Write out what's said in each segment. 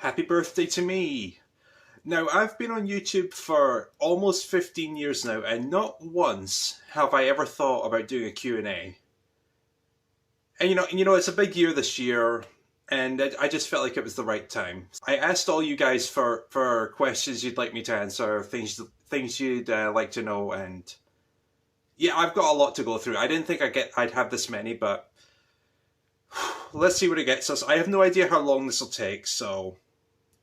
Happy birthday to me! Now, I've been on YouTube for almost 15 years now, and not once have I ever thought about doing a Q&A. And it's a big year this year, and I just felt like it was the right time. I asked all you guys for questions you'd like me to answer, things you'd like to know, and yeah, I've got a lot to go through. I didn't think I'd have this many, but let's see what it gets us. I have no idea how long this will take, so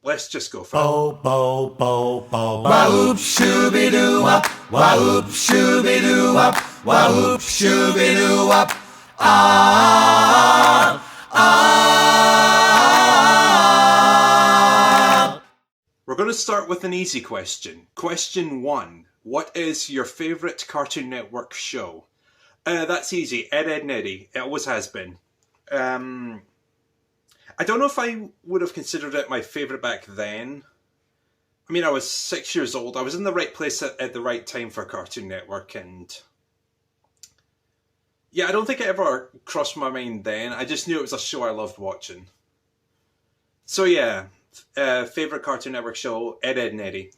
let's just go for it. Wah-oop, shooby-doo-wop, wah-oop, shooby-doo-wop, wah-oop, shooby-doo-wop. We're going to start with an easy question. Question 1. What is your favourite Cartoon Network show? That's easy. Ed, Edd n Eddy. It always has been. I don't know if I would have considered it my favourite back then. I mean, I was 6 years old. I was in the right place at the right time for Cartoon Network, and yeah, I don't think it ever crossed my mind then. I just knew it was a show I loved watching. So yeah, favourite Cartoon Network show, Ed, Edd n Eddy.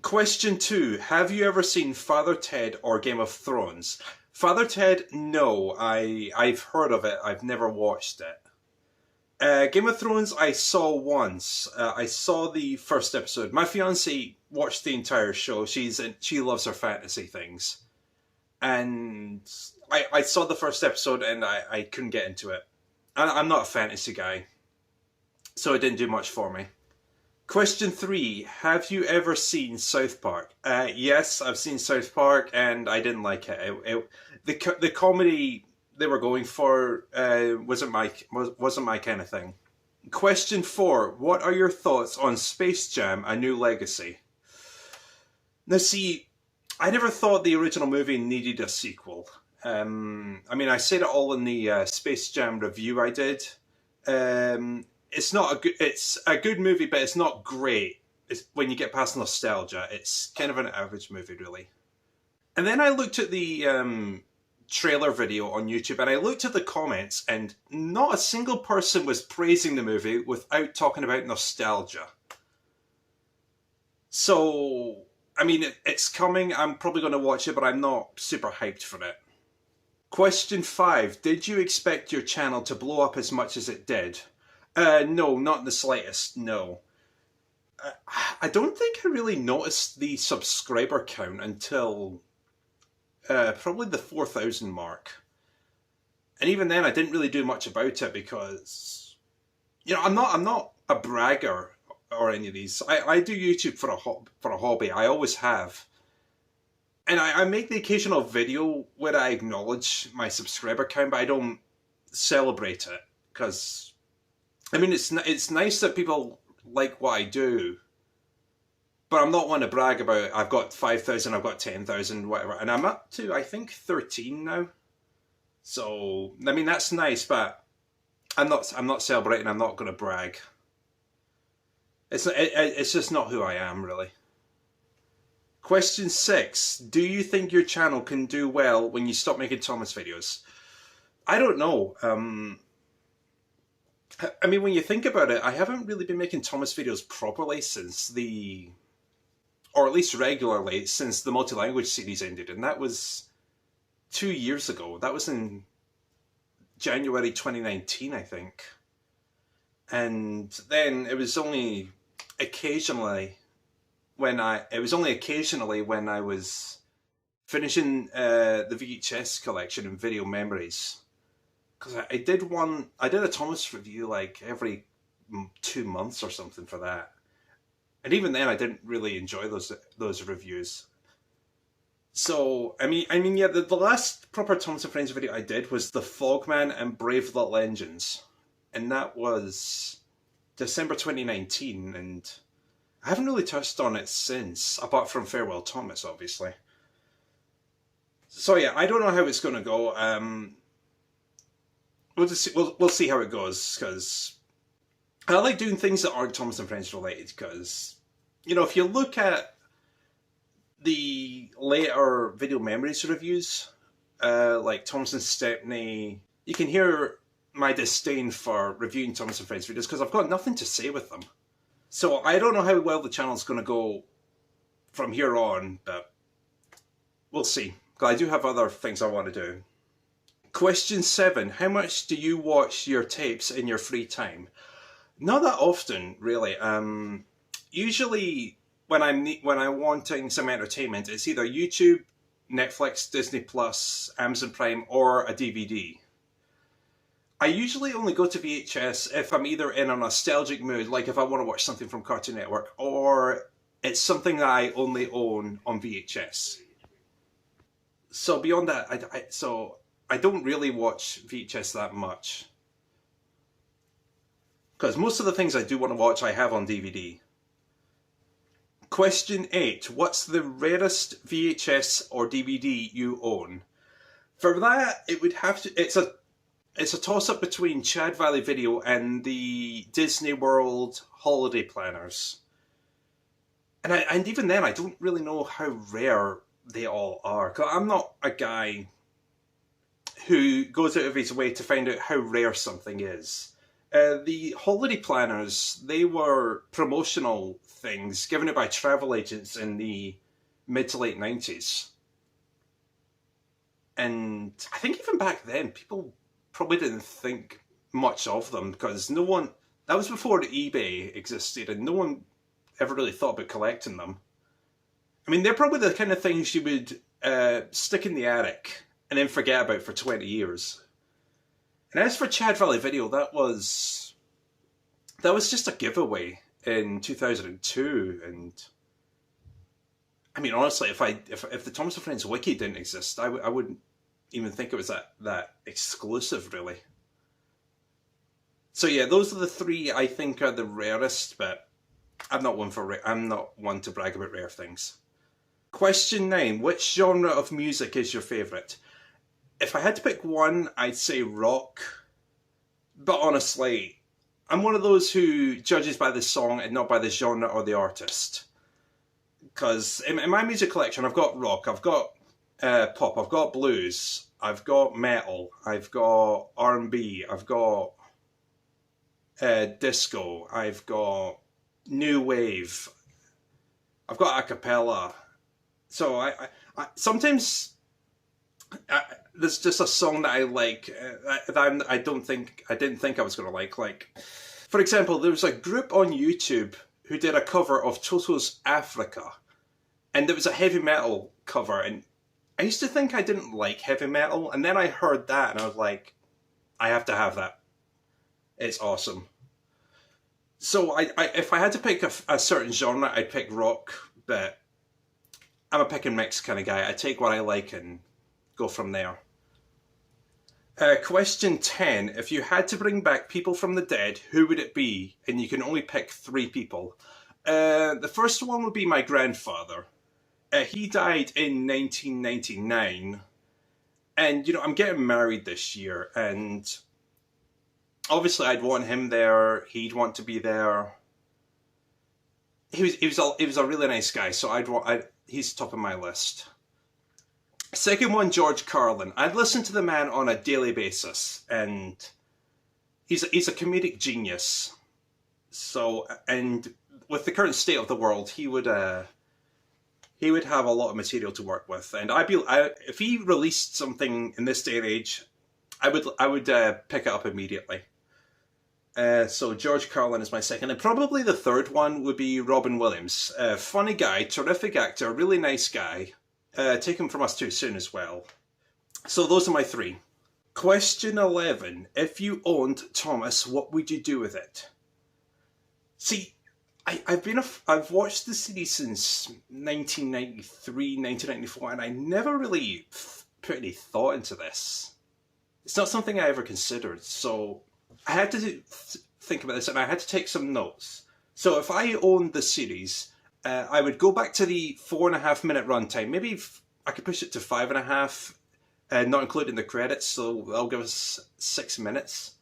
Question 2. Have you ever seen Father Ted or Game of Thrones? Father Ted, no. I've heard of it. I've never watched it. Game of Thrones, I saw once. I saw the first episode. My fiancée watched the entire show. She loves her fantasy things. And I saw the first episode and I couldn't get into it. I'm not a fantasy guy, so it didn't do much for me. Question 3. Have you ever seen South Park? Yes, I've seen South Park and I didn't like it. The comedy they were going for wasn't my kind of thing. Question 4. What are your thoughts on Space Jam: A New Legacy? Now see, I never thought the original movie needed a sequel. I mean, I said it all in the Space Jam review I did. It's a good movie, but it's not great. When you get past nostalgia, it's kind of an average movie, really. And then I looked at the trailer video on YouTube, and I looked at the comments, and not a single person was praising the movie without talking about nostalgia. So, I mean, it's coming. I'm probably going to watch it, but I'm not super hyped for it. Question 5. Did you expect your channel to blow up as much as it did? No, not in the slightest, no. I don't think I really noticed the subscriber count until probably the 4,000 mark. And even then I didn't really do much about it because, I'm not a bragger or any of these. I do YouTube for a hobby. I always have. And I make the occasional video where I acknowledge my subscriber count, but I don't celebrate it because, I mean, it's nice that people like what I do, but I'm not one to brag about, I've got 5,000, I've got 10,000, whatever, and I'm up to, I think, 13 now. So, I mean, that's nice, but I'm not celebrating, I'm not going to brag. It's just not who I am, really. Question 6. Do you think your channel can do well when you stop making Thomas videos? I don't know. I mean, when you think about it, I haven't really been making Thomas videos properly or at least regularly, since the multi-language series ended, and that was 2 years ago. That was in January 2019, I think. And then it was only occasionally when I was finishing the VHS collection and video memories. Because I did a Thomas review like every 2 months or something for that. And even then I didn't really enjoy those reviews. So, I mean, yeah, the last proper Thomas and Friends video I did was the Fogman and Brave Little Engines. And that was December 2019, and I haven't really touched on it since, apart from Farewell Thomas, obviously. So yeah, I don't know how it's going to go. We'll see how it goes, because I like doing things that aren't Thomas and Friends related, because, if you look at the later video memories reviews, like Thomas and Stepney, you can hear my disdain for reviewing Thomas and Friends videos, because I've got nothing to say with them. So I don't know how well the channel's going to go from here on, but we'll see. Because I do have other things I want to do. Question 7. How much do you watch your tapes in your free time? Not that often, really. Usually when I'm wanting some entertainment, it's either YouTube, Netflix, Disney Plus, Amazon Prime, or a DVD. I usually only go to VHS if I'm either in a nostalgic mood, like if I want to watch something from Cartoon Network, or it's something that I only own on VHS. So beyond that, I don't really watch VHS that much. Because most of the things I do want to watch, I have on DVD. Question 8. What's the rarest VHS or DVD you own? For that, it would have to... It's a toss-up between Chad Valley Video and the Disney World holiday planners. And even then, I don't really know how rare they all are. 'Cause I'm not a guy who goes out of his way to find out how rare something is. The holiday planners, they were promotional things given out by travel agents in the mid to late 90s. And I think even back then, people probably didn't think much of them because that was before eBay existed and no one ever really thought about collecting them. I mean, they're probably the kind of things you would stick in the attic and then forget about for 20 years. And as for Chad Valley Video, that was just a giveaway in 2002. And I mean, honestly, if the Thomas and Friends wiki didn't exist, I wouldn't even think it was that exclusive, really. So yeah, those are the 3 I think are the rarest, but I'm not one to brag about rare things. Question 9. Which genre of music is your favourite? If I had to pick one, I'd say rock. But honestly, I'm one of those who judges by the song and not by the genre or the artist. Because in my music collection, I've got rock, I've got pop, I've got blues, I've got metal, I've got R&B, I've got disco, I've got new wave, I've got a cappella. So I sometimes there's just a song that I like that I didn't think I was going to like. Like, for example, there was a group on YouTube who did a cover of Toto's Africa, and it was a heavy metal cover, and I used to think I didn't like heavy metal, and then I heard that and I was like, I have to have that. It's awesome. So if I had to pick a certain genre, I'd pick rock, but I'm a pick and mix kind of guy. I take what I like and go from there. Question 10. If you had to bring back people from the dead, who would it be? And you can only pick 3 people. The first one would be my grandfather. He died in 1999. And, you know, I'm getting married this year. And obviously I'd want him there. He'd want to be there. He was a really nice guy. So he's top of my list. Second one, George Carlin. I'd listen to the man on a daily basis, and he's a comedic genius. So, and with the current state of the world, he would have a lot of material to work with. And if he released something in this day and age, I would pick it up immediately. So George Carlin is my second, and probably the third one would be Robin Williams. Funny guy, terrific actor, really nice guy. Take him from us too soon as well. So those are my 3. Question 11. If you owned Thomas, what would you do with it? See, I've watched the series since 1993, 1994, and I never really put any thought into this. It's not something I ever considered, so I had to think about this, and I had to take some notes. So if I owned the series, I would go back to the 4.5 minute runtime. Maybe I could push it to 5.5, not including the credits, so that'll give us 6 minutes.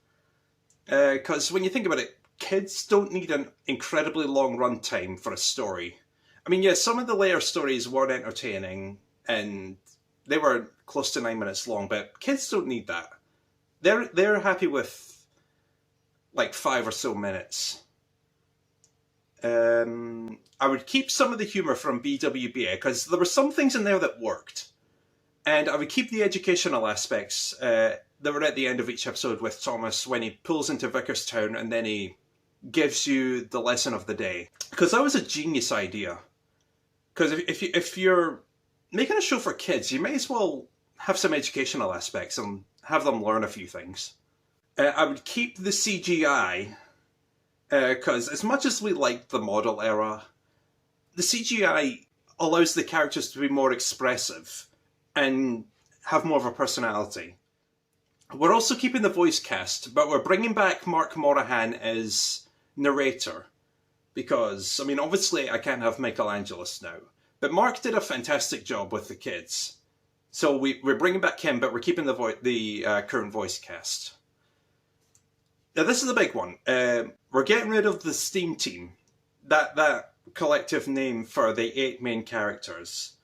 Because when you think about it, kids don't need an incredibly long runtime for a story. I mean, yeah, some of the later stories were entertaining, and they were close to 9 minutes long, but kids don't need that. They're happy with like 5 or so minutes. I would keep some of the humour from BWBA, because there were some things in there that worked. And I would keep the educational aspects that were at the end of each episode with Thomas when he pulls into Vickerstown and then he gives you the lesson of the day. Because that was a genius idea. Because if you're making a show for kids, you may as well have some educational aspects and have them learn a few things. I would keep the CGI, because as much as we liked the model era, the CGI allows the characters to be more expressive and have more of a personality. We're also keeping the voice cast, but we're bringing back Mark Morahan as narrator. Because, I mean, obviously I can't have Michelangelos now. But Mark did a fantastic job with the kids. So we're bringing back him, but we're keeping the current voice cast. Now this is the big one. We're getting rid of the Steam Team. That collective name for the 8 main characters.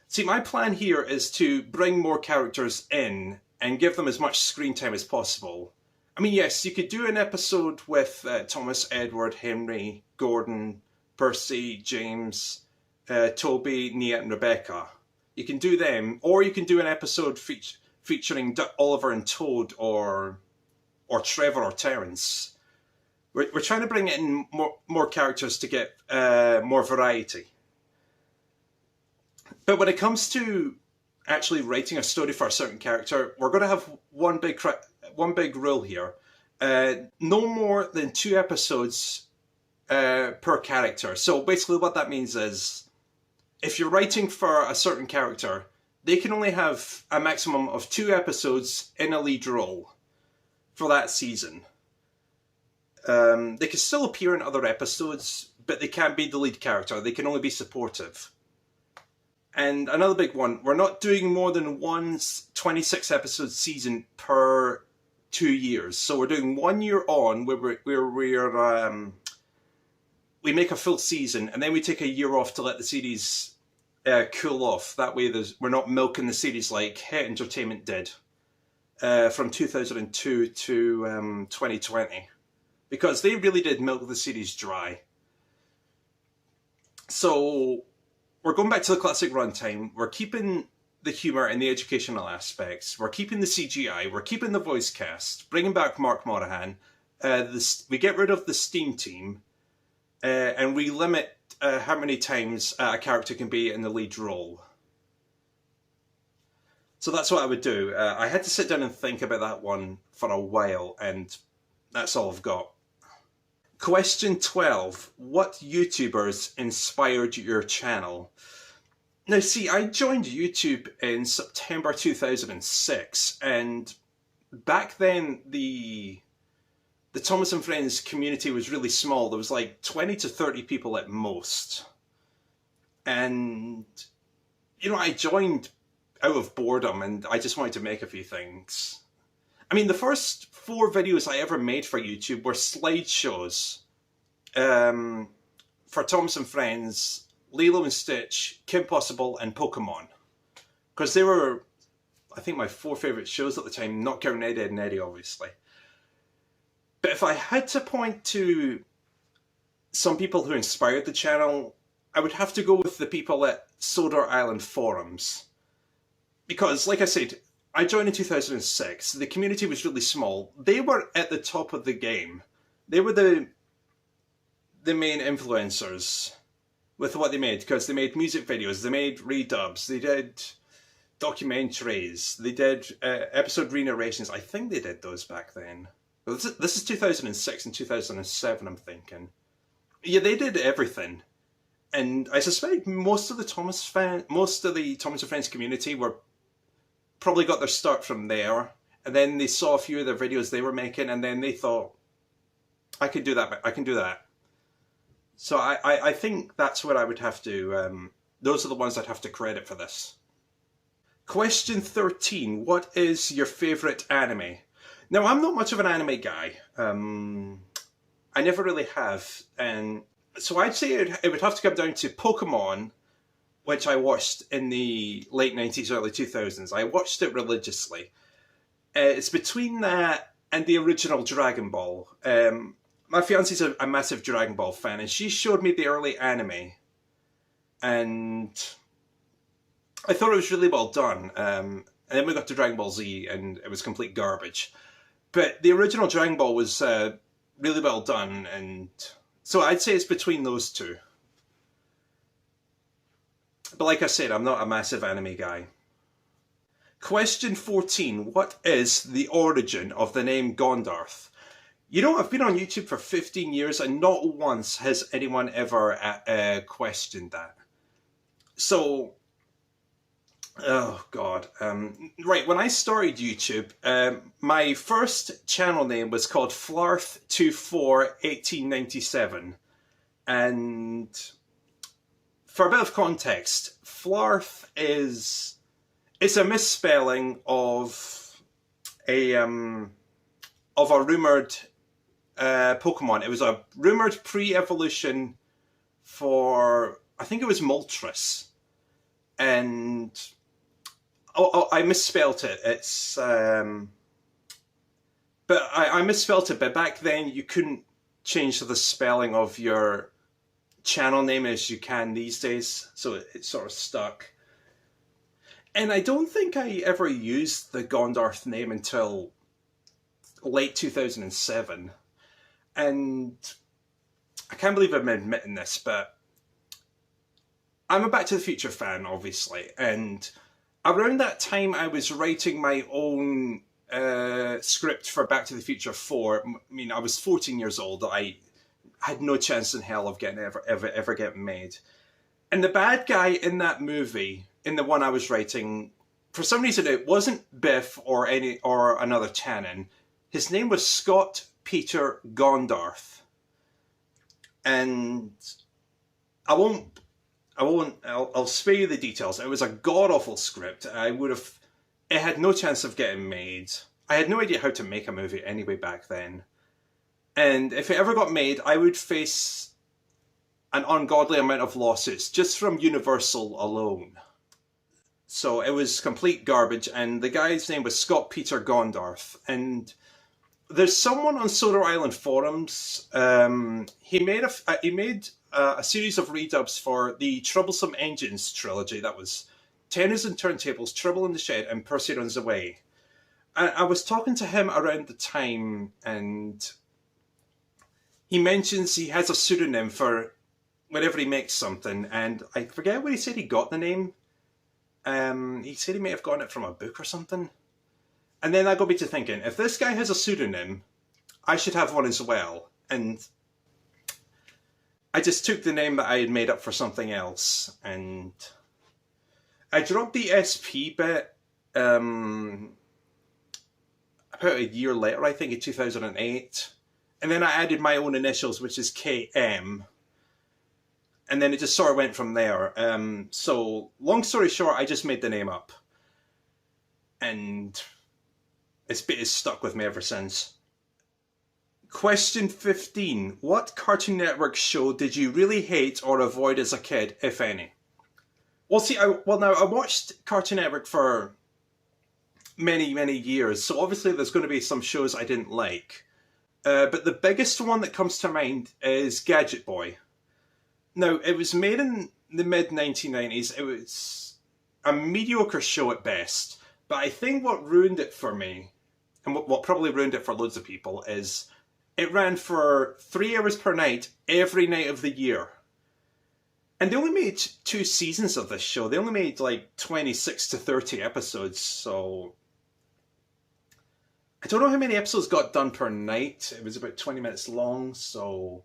See, my plan here is to bring more characters in and give them as much screen time as possible. I mean, yes, you could do an episode with Thomas, Edward, Henry, Gordon, Percy, James, Toby, Nia and Rebecca. You can do them, or you can do an episode featuring Oliver and Toad, or Trevor or Terence. We're trying to bring in more characters to get more variety. But when it comes to actually writing a story for a certain character, we're going to have one big rule here. No more than 2 episodes per character. So basically what that means is, if you're writing for a certain character, they can only have a maximum of 2 episodes in a lead role for that season. They can still appear in other episodes, but they can't be the lead character. They can only be supportive. And another big one, we're not doing more than one 26-episode season per 2 years. So we're doing 1 year on where we make a full season, and then we take a year off to let the series cool off. That way we're not milking the series like Het Entertainment did from 2002 to 2020. Because they really did milk the series dry. So we're going back to the classic runtime. We're keeping the humour and the educational aspects. We're keeping the CGI. We're keeping the voice cast. Bringing back Mark Morahan. We get rid of the Steam Team. And we limit how many times a character can be in the lead role. So that's what I would do. I had to sit down and think about that one for a while, and that's all I've got. Question 12. What YouTubers inspired your channel? Now see, I joined YouTube in September 2006, and back then the Thomas and Friends community was really small. There was like 20 to 30 people at most. And, you know, I joined out of boredom and I just wanted to make a few things. I mean, the first 4 videos I ever made for YouTube were slideshows for Thomas and Friends, Lilo and Stitch, Kim Possible, and Pokemon. Because they were, I think, my 4 favourite shows at the time, not counting Ed, Edd and Eddy, obviously. But if I had to point to some people who inspired the channel, I would have to go with the people at Sodor Island forums. Because, like I said, I joined in 2006. The community was really small. They were at the top of the game. They were the main influencers with what they made, because they made music videos, they made redubs, they did documentaries, they did episode re-narrations. I think they did those back then. This is 2006 and 2007, I'm thinking. Yeah, they did everything. And I suspect most of the Thomas and Friends community probably got their start from there. And then they saw a few of their videos they were making, and then they thought, I can do that. So I think that's what I would have to, those are the ones I'd have to credit for this. Question 13, what is your favourite anime? Now, I'm not much of an anime guy. I never really have. And so I'd say it would have to come down to Pokemon, which I watched in the late 90s, early 2000s. I watched it religiously. It's between that and the original Dragon Ball. my fiance's a massive Dragon Ball fan, and she showed me the early anime, and I thought it was really well done. And then we got to Dragon Ball Z, and it was complete garbage. But the original Dragon Ball was really well done, and so I'd say it's between those two. But like I said, I'm not a massive anime guy. Question 14. What is the origin of the name Gondarth? You know, I've been on YouTube for 15 years and not once has anyone ever questioned that. So, oh God. Right, when I started YouTube, my first channel name was called Flarth241897. And for a bit of context, Flarth is... it's a misspelling of a rumoured Pokemon. It was a rumoured pre-evolution for, I think it was Moltres. And I misspelt it. It's but I misspelt it. But back then you couldn't change the spelling of your channel name as you can these days, so it sort of stuck. And I don't think I ever used the Gondarth name until late 2007. And I can't believe I'm admitting this, but I'm a Back to the Future fan, obviously. And around that time, I was writing my own script for Back to the Future 4. I mean, I was 14 years old. I had no chance in hell of getting ever getting made. And the bad guy in that movie, in the one I was writing, for some reason it wasn't Biff or another Tannen. His name was Scott Peter Gondarth. And I'll spare you the details. It was a god-awful script. It had no chance of getting made. I had no idea how to make a movie anyway back then. And if it ever got made, I would face an ungodly amount of lawsuits just from Universal alone. So it was complete garbage, and the guy's name was Scott Peter Gondarth. And there's someone on Solar Island forums. He made a series of redubs for the Troublesome Engines trilogy. That was Tenors and Turntables, Trouble in the Shed, and Percy Runs Away. And I was talking to him around the time, and he mentions he has a pseudonym for whenever he makes something, and I forget where he said he got the name. He said he may have gotten it from a book or something. And then that got me to thinking, if this guy has a pseudonym, I should have one as well. And I just took the name that I had made up for something else, and I dropped the SP bit about a year later, I think in 2008. And then I added my own initials, which is KM. And then it just sort of went from there. So, long story short, I just made the name up. And it's stuck with me ever since. Question 15. What Cartoon Network show did you really hate or avoid as a kid, if any? Well, see, I watched Cartoon Network for many, many years. So obviously there's going to be some shows I didn't like. But the biggest one that comes to mind is Gadget Boy. Now, it was made in the mid-1990s. It was a mediocre show at best. But I think what ruined it for me, and what probably ruined it for loads of people, is it ran for 3 hours per night, every night of the year. And they only made 2 seasons of this show. They only made like 26 to 30 episodes, so I don't know how many episodes got done per night. It was about 20 minutes long, so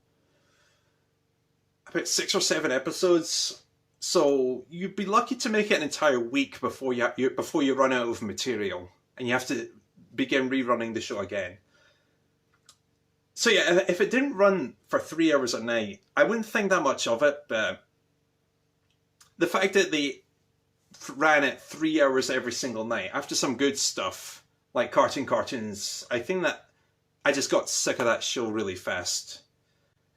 about 6 or 7 episodes. So you'd be lucky to make it an entire week before you run out of material, and you have to begin rerunning the show again. So yeah, if it didn't run for 3 hours a night, I wouldn't think that much of it, but the fact that they ran it 3 hours every single night, after some good stuff, like Cartoons, I think that I just got sick of that show really fast.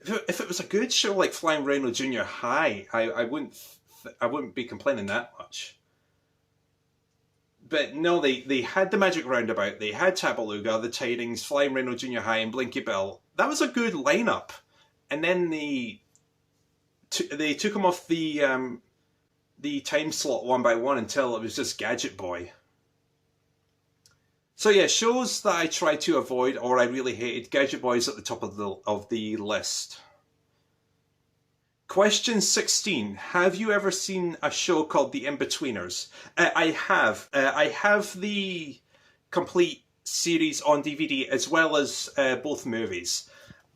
If it was a good show like Flying Rhino Junior High, I wouldn't be complaining that much. But no, they had the Magic Roundabout, they had Tabaluga, the Tidings, Flying Rhino Junior High, and Blinky Bill, that was a good lineup. And then they took them off the time slot one by one until it was just Gadget Boy. So yeah, shows that I tried to avoid or I really hated, Gadget Boy's at the top of the list. Question 16. Have you ever seen a show called The Inbetweeners? I have. I have the complete series on DVD as well as both movies.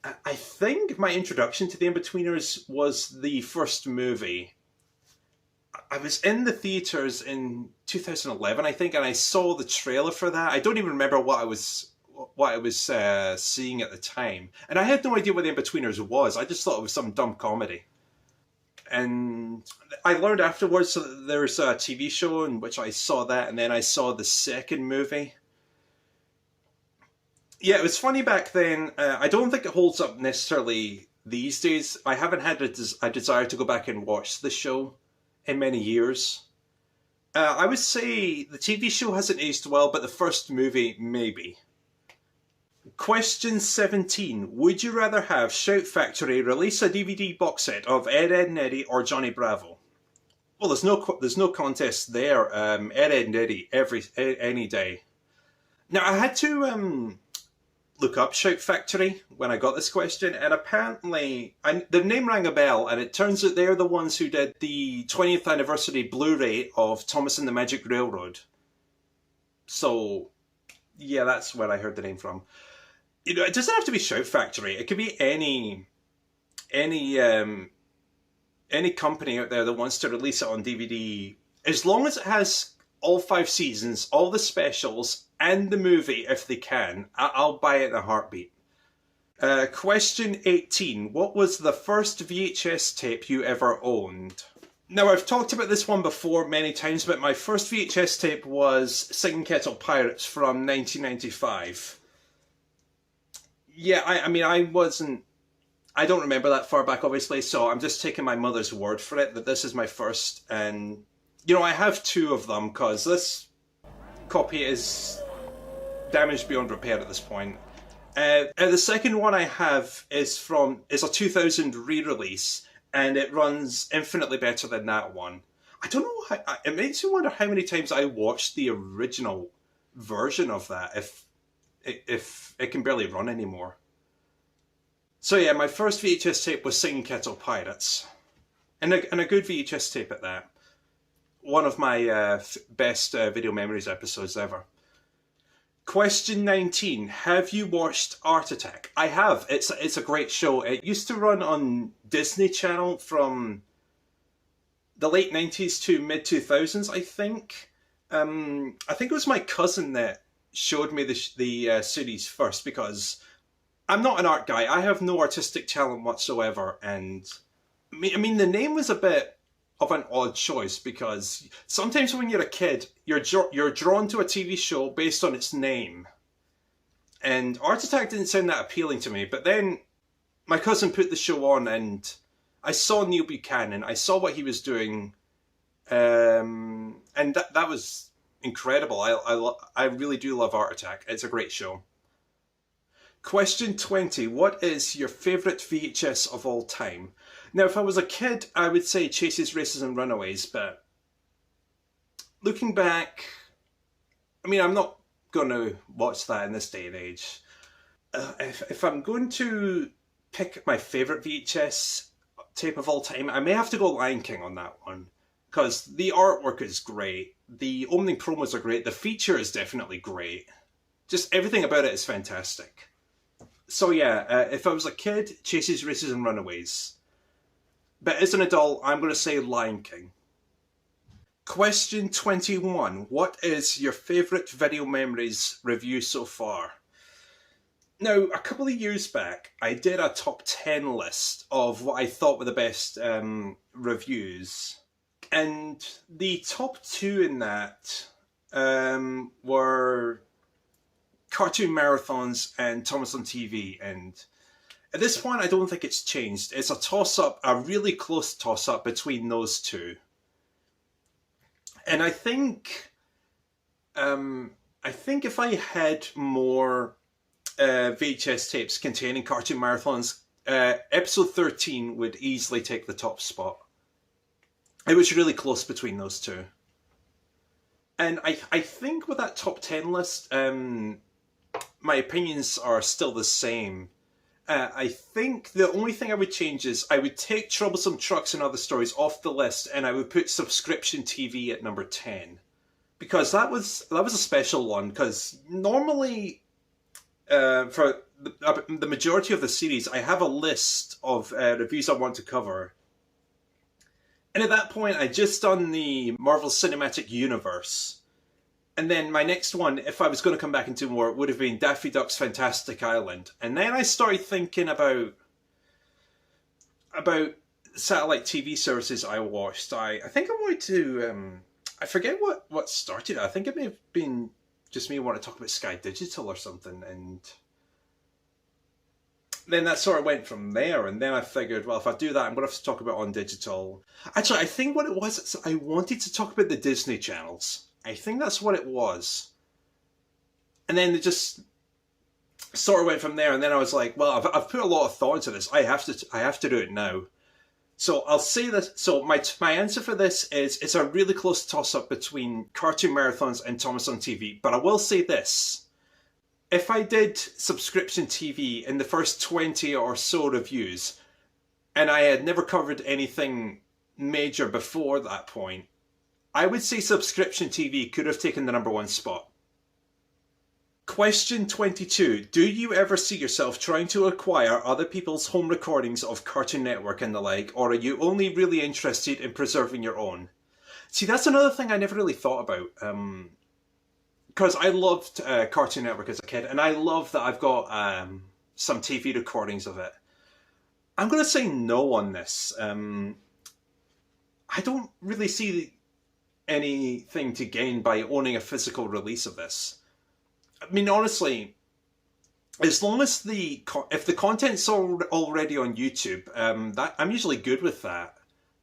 I think my introduction to The Inbetweeners was the first movie. I was in the theatres in 2011, I think, and I saw the trailer for that. I don't even remember what I was seeing at the time. And I had no idea what The Inbetweeners was. I just thought it was some dumb comedy. And I learned afterwards that there's a TV show in which I saw that, and then I saw the second movie. Yeah, it was funny back then. I don't think it holds up necessarily these days. I haven't had a desire to go back and watch the show in many years. I would say the TV show hasn't aged well, but the first movie, maybe. Question 17. Would you rather have Shout Factory release a DVD box set of Ed, Edd and Eddy or Johnny Bravo? Well, there's no contest there. Ed, Edd and Eddy any day. Now, I had to look up Shout Factory when I got this question, and apparently the name rang a bell, and it turns out they're the ones who did the 20th anniversary Blu-ray of Thomas and the Magic Railroad. So, yeah, that's where I heard the name from. You know, it doesn't have to be Shout Factory. It could be any company out there that wants to release it on DVD, as long as it has all 5 seasons, all the specials, and the movie if they can. I'll buy it in a heartbeat. Question 18. What was the first VHS tape you ever owned? Now, I've talked about this one before many times, but my first VHS tape was Singing Kettle Pirates from 1995. Yeah, I mean, I don't remember that far back, obviously, so I'm just taking my mother's word for it that this is my first. And, you know, I have 2 of them because this copy is damaged beyond repair at this point. The second one I have is a 2000 re-release, and it runs infinitely better than that one. I don't know, it makes me wonder how many times I watched the original version of that, if it can barely run anymore. So yeah, my first VHS tape was Singing Kettle Pirates. And a good VHS tape at that. One of my best video memories episodes ever. Question 19. Have you watched Art Attack? I have. It's a great show. It used to run on Disney Channel from the late 90s to mid 2000s, I think. I think it was my cousin that showed me the series first, because I'm not an art guy. I have no artistic talent whatsoever, and I mean the name was a bit of an odd choice, because sometimes when you're a kid, you're drawn to a TV show based on its name. And Art Attack didn't sound that appealing to me, but then my cousin put the show on and I saw Neil Buchanan, I saw what he was doing, and that was incredible. I really do love Art Attack. It's a great show. Question 20. What is your favourite VHS of all time? Now, if I was a kid, I would say Chases, Races and Runaways, but looking back, I mean, I'm not going to watch that in this day and age. If I'm going to pick my favourite VHS tape of all time, I may have to go Lion King on that one, because the artwork is great, the opening promos are great, the feature is definitely great. Just everything about it is fantastic. So yeah, if I was a kid, Chases, Races and Runaways. But as an adult, I'm going to say Lion King. Question 21. What is your favourite video memories review so far? Now, a couple of years back, I did a top 10 list of what I thought were the best reviews. And the top 2 in that were Cartoon Marathons and Thomas on TV. And at this point, I don't think it's changed. It's a toss-up, a really close toss-up between those 2. And I think if I had more VHS tapes containing cartoon marathons, episode 13 would easily take the top spot. It was really close between those two. And I think with that top 10 list, my opinions are still the same. I think the only thing I would change is I would take Troublesome Trucks and Other Stories off the list, and I would put Subscription TV at number 10. Because that was a special one, because normally for the majority of the series, I have a list of reviews I want to cover. And at that point, I'd just done the Marvel Cinematic Universe. And then my next one, if I was going to come back and do more, would have been Daffy Duck's Fantastic Island. And then I started thinking about satellite TV services I watched. I think I wanted to... I forget what started it. I think it may have been just me wanting to talk about Sky Digital or something. And then that sort of went from there. And then I figured, well, if I do that, I'm going to have to talk about On Digital. Actually, I think what it was, is I wanted to talk about the Disney channels. I think that's what it was. And then it just sort of went from there. And then I was like, well, I've put a lot of thought into this. I have to do it now. So I'll say this. So my answer for this is it's a really close toss-up between Cartoon Marathons and Thomas on TV. But I will say this. If I did Subscription TV in the first 20 or so reviews, and I had never covered anything major before that point, I would say Subscription TV could have taken the number 1 spot. Question 22. Do you ever see yourself trying to acquire other people's home recordings of Cartoon Network and the like, or are you only really interested in preserving your own? See, that's another thing I never really thought about. Because I loved Cartoon Network as a kid, and I love that I've got some TV recordings of it. I'm going to say no on this. I don't really see anything to gain by owning a physical release of this. I mean, honestly, as long as if the content's already on YouTube, that I'm usually good with that.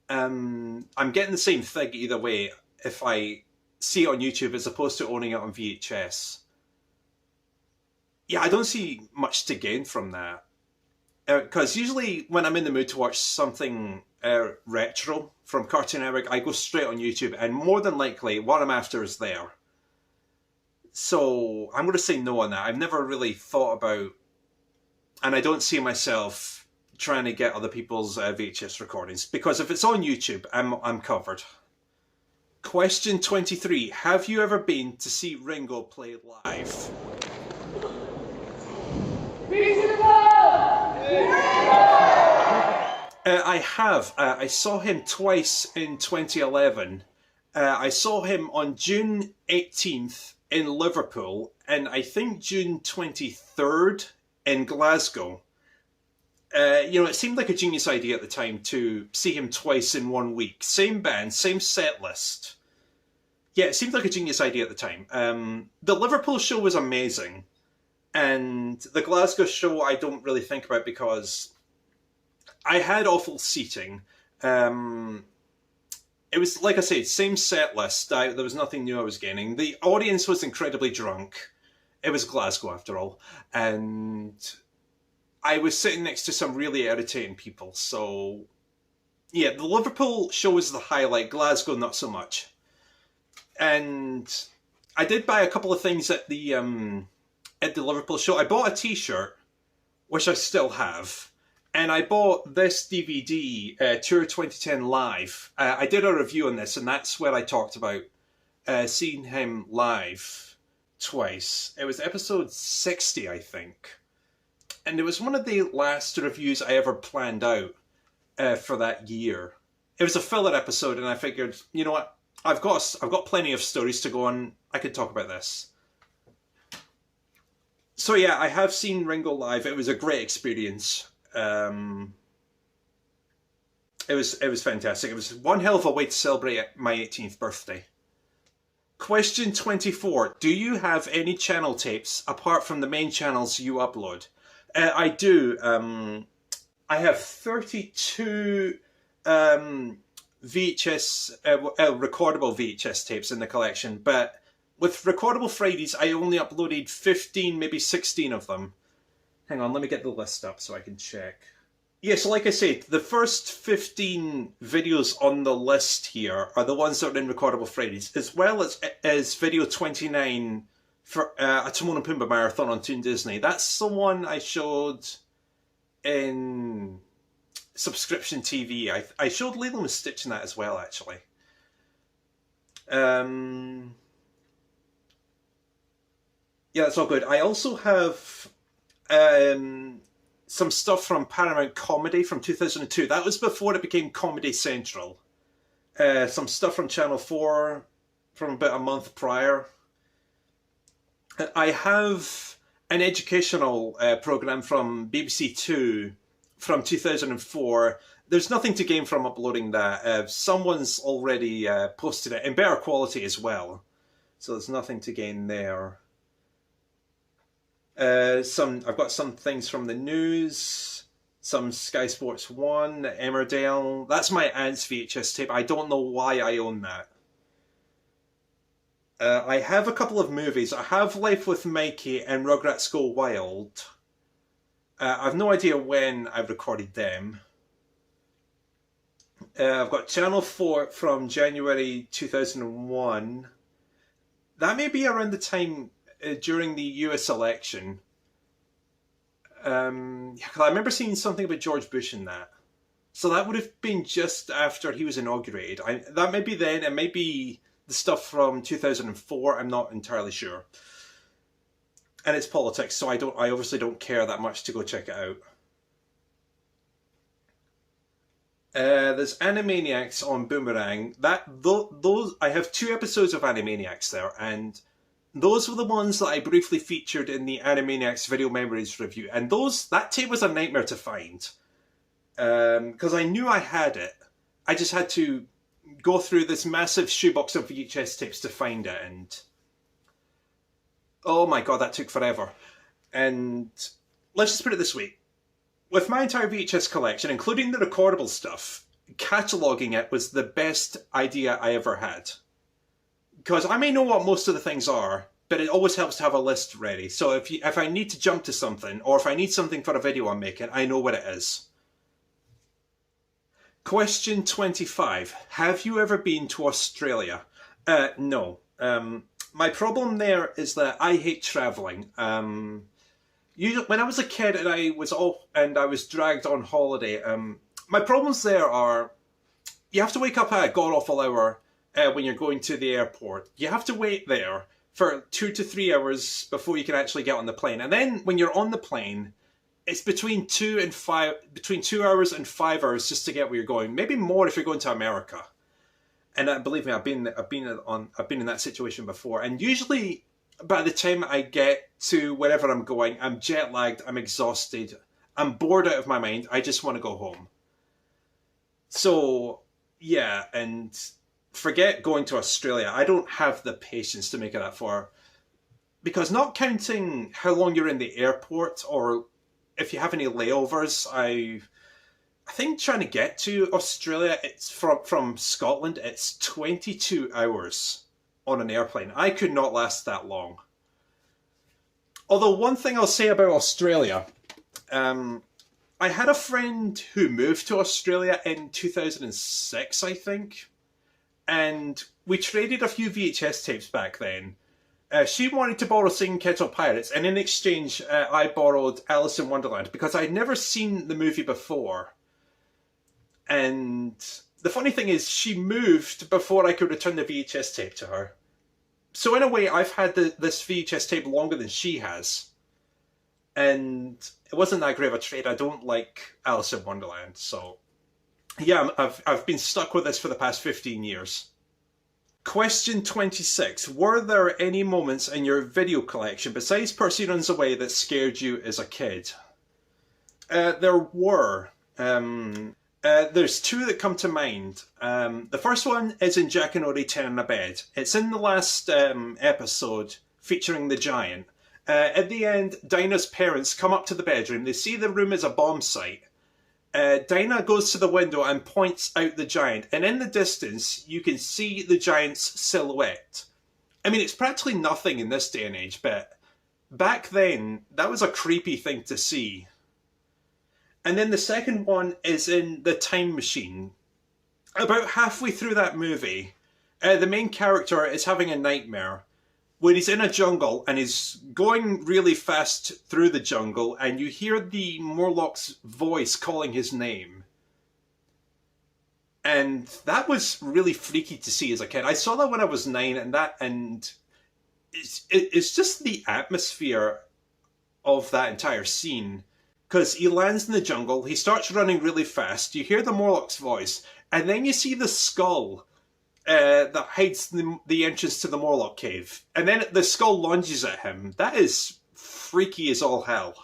I'm getting the same thing either way if I see it on YouTube as opposed to owning it on VHS. Yeah, I don't see much to gain from that. Because usually when I'm in the mood to watch something retro from Cartoon Network, I go straight on YouTube, and more than likely what I'm after is there. So I'm going to say no on that. I've never really thought about, and I don't see myself trying to get other people's VHS recordings, because if it's on YouTube, I'm covered. Question 23. Have you ever been to see Ringo play live? I have. I saw him twice in 2011. I saw him on June 18th in Liverpool, and I think June 23rd in Glasgow. It seemed like a genius idea at the time to see him twice in 1 week. Same band, same set list. Yeah, it seemed like a genius idea at the time. The Liverpool show was amazing, and the Glasgow show I don't really think about because I had awful seating. It was, like I said, same set list. There was nothing new I was gaining. The audience was incredibly drunk. It was Glasgow, after all. And I was sitting next to some really irritating people. So, yeah, the Liverpool show was the highlight. Glasgow, not so much. And I did buy a couple of things at the Liverpool show. I bought a t-shirt, which I still have. And I bought this DVD, Tour 2010 Live. I did a review on this, and that's where I talked about seeing him live twice. It was episode 60, I think. And it was one of the last reviews I ever planned out for that year. It was a filler episode, and I figured, you know what? I've got plenty of stories to go on. I could talk about this. So yeah, I have seen Ringo live. It was a great experience. It was fantastic. It was one hell of a way to celebrate my 18th birthday. Question 24. Do you have any channel tapes apart from the main channels you upload? I do. I have 32 recordable VHS tapes in the collection, but with Recordable Fridays, I only uploaded 15, maybe 16 of them. Hang on, let me get the list up so I can check. Yeah, so like I said, the first 15 videos on the list here are the ones that are in Recordable Fridays, as well as video 29 for a Timon and Pumbaa marathon on Toon Disney. That's the one I showed in subscription TV. I showed Lilo and Stitch in that as well, actually. Yeah, that's all good. I also have some stuff from Paramount Comedy from 2002. That was before it became Comedy Central. Some stuff from Channel 4 from about a month prior. I have an educational programme from BBC Two from 2004. There's nothing to gain from uploading that. Someone's already posted it in better quality as well. So there's nothing to gain there. I've got some things from the news, some Sky Sports 1, Emmerdale. That's my aunt's VHS tape. I don't know why I own that. I have a couple of movies. I have Life with Mikey and Rugrats Go Wild. I've no idea when I've recorded them. I've got Channel 4 from January 2001. That may be around the time during the US election. I remember seeing something about George Bush in that. So that would have been just after he was inaugurated. That may be then, it may be the stuff from 2004, I'm not entirely sure. And it's politics, so I obviously don't care that much to go check it out. There's Animaniacs on Boomerang. Those I have 2 episodes of Animaniacs there, and those were the ones that I briefly featured in the Animaniacs Video Memories review. And that tape was a nightmare to find. Because I knew I had it. I just had to go through this massive shoebox of VHS tapes to find it. And oh my god, that took forever. And let's just put it this way. With my entire VHS collection, including the recordable stuff, cataloguing it was the best idea I ever had. Because I may know what most of the things are, but it always helps to have a list ready. So if I need to jump to something, or if I need something for a video I'm making, I know what it is. Question 25. Have you ever been to Australia? No. My problem there is that I hate travelling. When I was a kid and I was dragged on holiday, my problems there are you have to wake up at a god-awful hour when you're going to the airport. You have to wait there for 2 to 3 hours before you can actually get on the plane. And then when you're on the plane, it's between 2 hours and 5 hours just to get where you're going. Maybe more if you're going to America. And believe me, I've been in that situation before. And usually, by the time I get to wherever I'm going, I'm jet lagged, I'm exhausted, I'm bored out of my mind. I just want to go home. So yeah, and forget going to Australia. I don't have the patience to make it that far. Because not counting how long you're in the airport or if you have any layovers, I think trying to get to Australia, it's from Scotland, it's 22 hours on an airplane. I could not last that long. Although one thing I'll say about Australia, I had a friend who moved to Australia in 2006, I think. And we traded a few VHS tapes back then. She wanted to borrow Singing Kettle Pirates, and in exchange, I borrowed Alice in Wonderland because I'd never seen the movie before. And the funny thing is, she moved before I could return the VHS tape to her. So in a way, I've had this VHS tape longer than she has. And it wasn't that great of a trade. I don't like Alice in Wonderland, so yeah, I've been stuck with this for the past 15 years. Question 26. Were there any moments in your video collection besides Percy Runs Away that scared you as a kid? There were. There's 2 that come to mind. The first one is in Jack and Odie 10 in a Bed. It's in the last episode featuring the giant. At the end, Dinah's parents come up to the bedroom. They see the room as a bomb site. Dinah goes to the window and points out the giant. And in the distance, you can see the giant's silhouette. I mean, it's practically nothing in this day and age, but back then, that was a creepy thing to see. And then the second one is in the time machine. About halfway through that movie, the main character is having a nightmare where he's in a jungle and he's going really fast through the jungle, and you hear the Morlock's voice calling his name. And that was really freaky to see as a kid. I saw that when I was 9, and it's just the atmosphere of that entire scene. Because he lands in the jungle, he starts running really fast, you hear the Morlock's voice, and then you see the skull that hides the entrance to the Morlock cave. And then the skull lunges at him. That is freaky as all hell.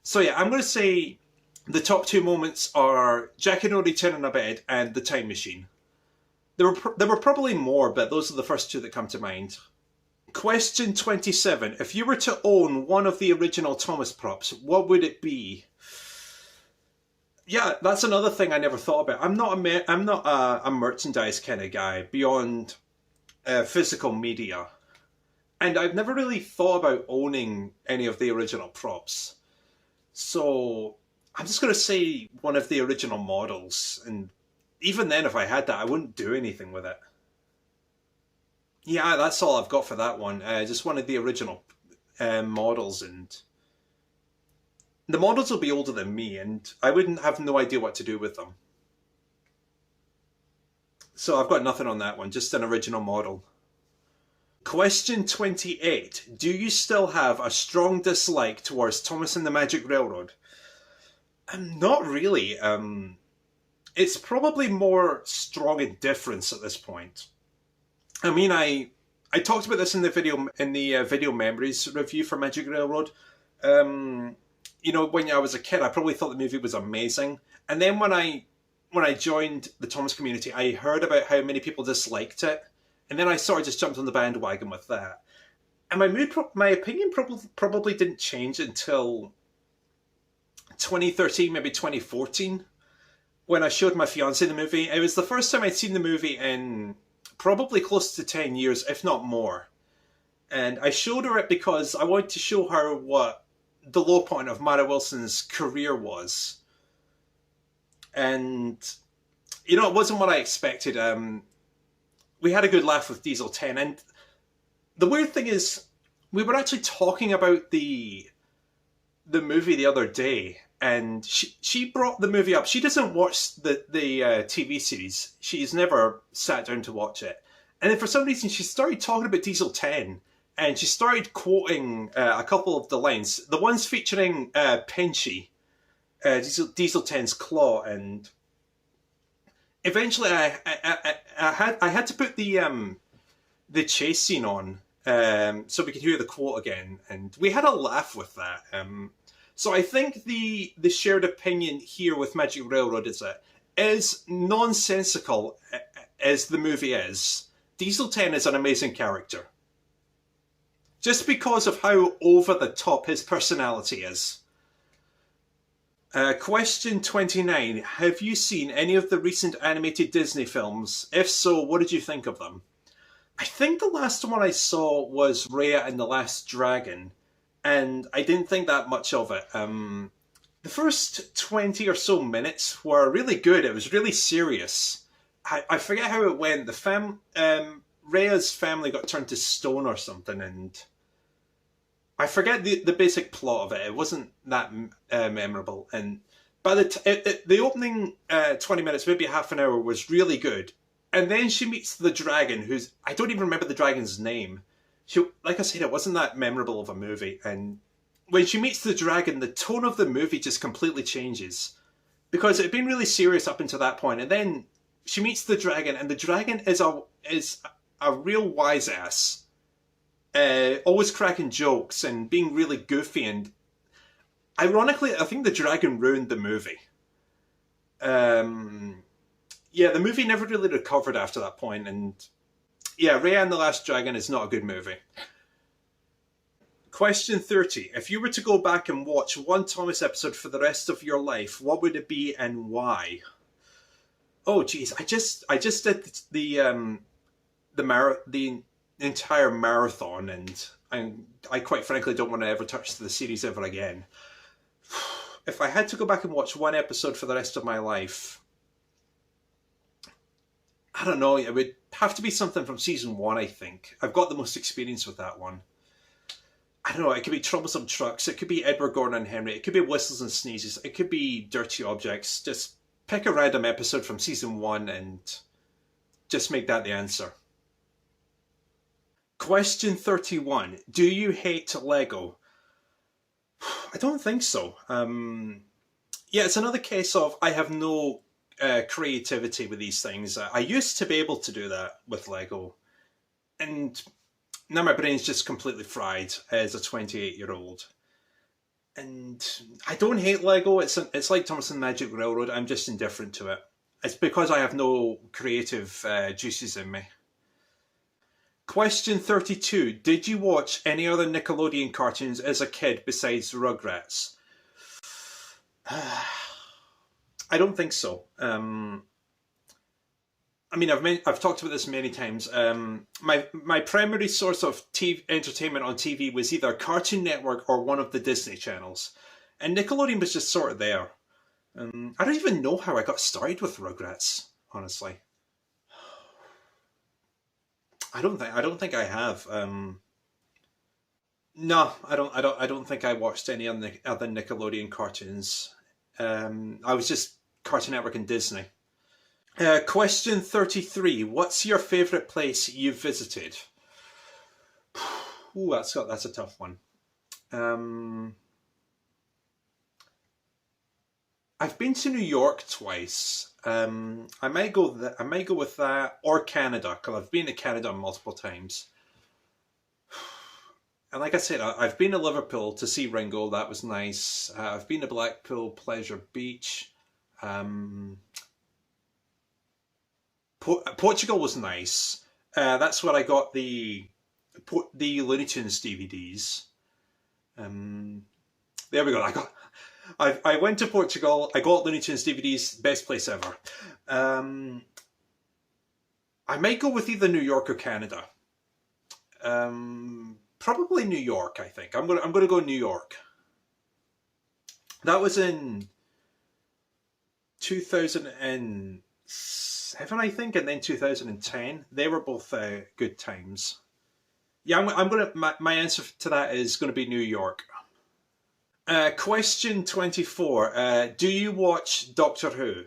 So yeah, I'm going to say the top 2 moments are Jack and Rhodey turning a bed and the time machine. There were probably more, but those are the first 2 that come to mind. Question 27. If you were to own one of the original Thomas props, what would it be? Yeah, that's another thing I never thought about. I'm not a merchandise kind of guy beyond physical media. And I've never really thought about owning any of the original props. So I'm just going to say one of the original models. And even then, if I had that, I wouldn't do anything with it. Yeah, that's all I've got for that one. Just one of the original models, and the models will be older than me, and I wouldn't have no idea what to do with them. So I've got nothing on that one, just an original model. Question 28. Do you still have a strong dislike towards Thomas and the Magic Railroad? Not really. It's probably more strong indifference at this point. I mean, I talked about this in the video memories review for Magic Railroad. You know, when I was a kid, I probably thought the movie was amazing, and then when I joined the Thomas community, I heard about how many people disliked it, and then I sort of just jumped on the bandwagon with that. And my opinion probably didn't change until 2013, maybe 2014, when I showed my fiancée the movie. It was the first time I'd seen the movie in probably close to 10 years, if not more. And I showed her it because I wanted to show her what the low point of Mara Wilson's career was. And, you know, it wasn't what I expected. We had a good laugh with Diesel 10. And the weird thing is, we were actually talking about the movie the other day. And she brought the movie up. She doesn't watch the TV series. She's never sat down to watch it. And then for some reason she started talking about Diesel 10. And she started quoting a couple of the lines. The ones featuring Pinchy, Diesel 10's claw. And eventually I had to put the chase scene on so we could hear the quote again. And we had a laugh with that. So I think the shared opinion here with Magic Railroad is that as nonsensical as the movie is, Diesel 10 is an amazing character. Just because of how over the top his personality is. Question 29. Have you seen any of the recent animated Disney films? If so, what did you think of them? I think the last one I saw was Rhea and the Last Dragon. And I didn't think that much of it. The first 20 or so minutes were really good. It was really serious. I forget how it went. Rhea's family got turned to stone or something, and I forget the basic plot of it. It wasn't that memorable. And by the opening 20 minutes, maybe half an hour, was really good. And then she meets the dragon, I don't even remember the dragon's name. Like I said, it wasn't that memorable of a movie, and when she meets the dragon, the tone of the movie just completely changes. Because it had been really serious up until that point, and then she meets the dragon, and the dragon is a real wise ass. Always cracking jokes and being really goofy, and ironically, I think the dragon ruined the movie. Yeah, the movie never really recovered after that point, and yeah, Rhea and the Last Dragon is not a good movie. Question 30. If you were to go back and watch one Thomas episode for the rest of your life, what would it be and why? Oh, geez, I just did the entire marathon, and I quite frankly don't want to ever touch the series ever again. If I had to go back and watch one episode for the rest of my life, I don't know, it would have to be something from season 1, I think. I've got the most experience with that one. I don't know, it could be Troublesome Trucks, it could be Edward Gordon and Henry, it could be Whistles and Sneezes, it could be Dirty Objects. Just pick a random episode from season 1 and just make that the answer. Question 31. Do you hate Lego? I don't think so. Yeah, it's another case of I have no creativity with these things. I used to be able to do that with Lego, and now my brain's just completely fried as a 28-year-old. And I don't hate Lego. It's like Thomas and Magic Railroad. I'm just indifferent to it. It's because I have no creative juices in me. Question 32. Did you watch any other Nickelodeon cartoons as a kid besides Rugrats? I don't think so. I mean, I've talked about this many times. My primary source of entertainment on TV was either Cartoon Network or one of the Disney channels, and Nickelodeon was just sort of there. I don't even know how I got started with Rugrats, honestly. I don't think I have. No, I don't think I watched any other Nickelodeon cartoons. I was just Cartoon Network and Disney. Question 33. What's your favourite place you've visited? Ooh, that's a tough one. I've been to New York twice. I might go with that, or Canada, because I've been to Canada multiple times. And like I said, I've been to Liverpool to see Ringo. That was nice. I've been to Blackpool, Pleasure Beach. Portugal was nice. That's where I got the Looney Tunes DVDs. There we go. I went to Portugal. I got Looney Tunes DVDs. Best place ever. I might go with either New York or Canada. Probably New York. I think I'm gonna go New York. That was in 2007, I think, and then 2010. They were both good times. Yeah, my answer to that is going to be New York. Question 24. Do you watch Doctor Who?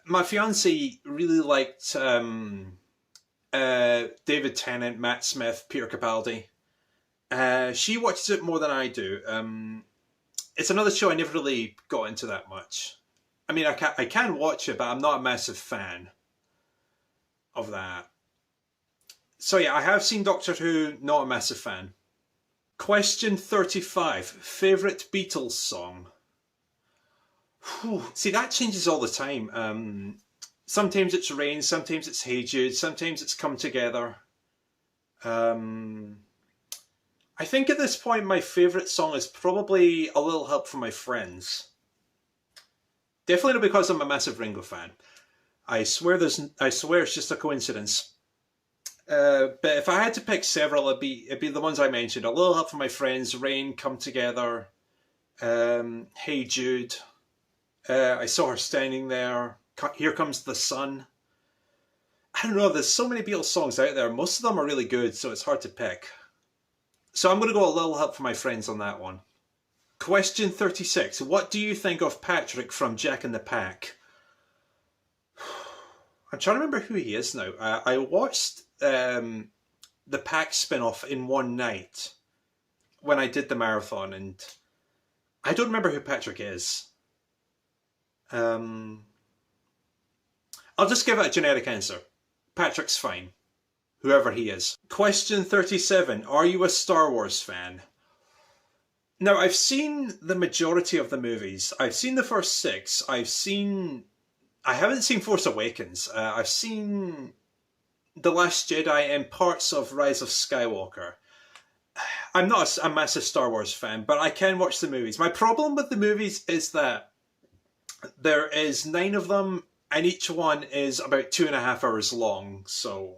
My fiance really liked David Tennant, Matt Smith, Peter Capaldi. She watches it more than I do. It's another show I never really got into that much. I mean, I can watch it, but I'm not a massive fan of that. So yeah, I have seen Doctor Who, not a massive fan. Question 35. Favourite Beatles song? Whew. See, that changes all the time. Sometimes it's Rain, sometimes it's Hey Jude, sometimes it's Come Together. I think at this point my favourite song is probably A Little Help from My Friends. Definitely not because I'm a massive Ringo fan. I swear it's just a coincidence. But if I had to pick several, it'd be the ones I mentioned. A Little Help from My Friends, Rain, Come Together, Hey Jude, I Saw Her Standing There, Here Comes the Sun. I don't know, there's so many Beatles songs out there. Most of them are really good, so it's hard to pick. So I'm going to go A Little Help from My Friends on that one. Question 36. What do you think of Patrick from Jack in the Pack? I'm trying to remember who he is now. I watched the Pack spin-off in one night when I did the marathon, and I don't remember who Patrick is. I'll just give it a generic answer. Patrick's fine. Whoever he is. Question 37. Are you a Star Wars fan? Now, I've seen the majority of the movies. I've seen the first 6. I haven't seen Force Awakens. I've seen The Last Jedi and parts of Rise of Skywalker. I'm not a massive Star Wars fan, but I can watch the movies. My problem with the movies is that there is 9 of them, and each one is about 2.5 hours long, so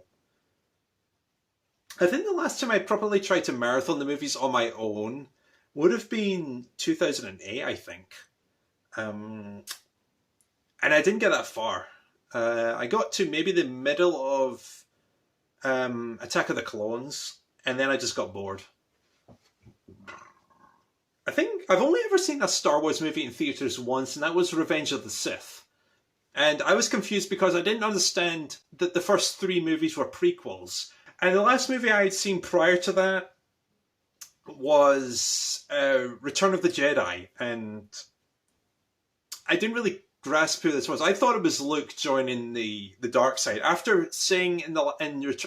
I think the last time I properly tried to marathon the movies on my own would have been 2008, I think. And I didn't get that far. I got to maybe the middle of Attack of the Clones, and then I just got bored. I think I've only ever seen a Star Wars movie in theaters once, and that was Revenge of the Sith. And I was confused because I didn't understand that the first three movies were prequels. And the last movie I had seen prior to that was Return of the Jedi, and I didn't really grasp who this was. I thought it was Luke joining the dark side after saying in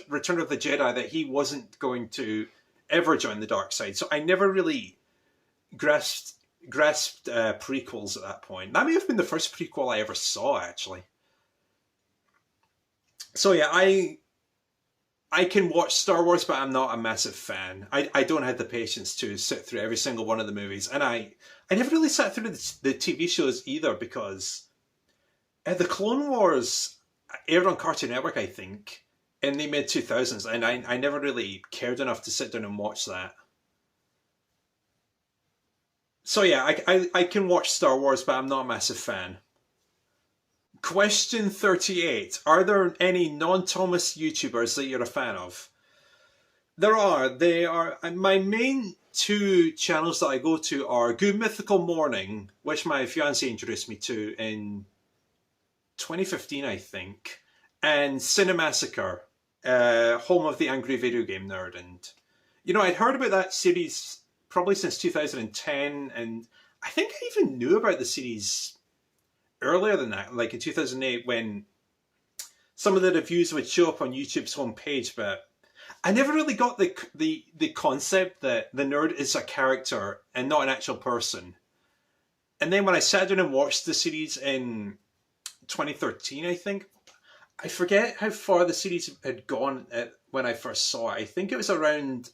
Return of the Jedi that he wasn't going to ever join the dark side. So I never really grasped prequels at that point. That may have been the first prequel I ever saw, actually. So yeah, I can watch Star Wars, but I'm not a massive fan. I don't have the patience to sit through every single one of the movies, and I never really sat through the TV shows either, because the Clone Wars aired on Cartoon Network, I think, in the mid-2000s, and I never really cared enough to sit down and watch that. So yeah, I can watch Star Wars, but I'm not a massive fan. Question 38. Are there any non-Thomas YouTubers that you're a fan of? There are. They are. My main two channels that I go to are Good Mythical Morning, which my fiancé introduced me to in 2015, I think, and Cinemassacre, home of the Angry Video Game Nerd. And, I'd heard about that series probably since 2010, and I think I even knew about the series earlier than that, like in 2008, when some of the reviews would show up on YouTube's homepage, but I never really got the concept that the nerd is a character and not an actual person. And then when I sat down and watched the series in 2013, I think, I forget how far the series had gone when I first saw it. I think it was around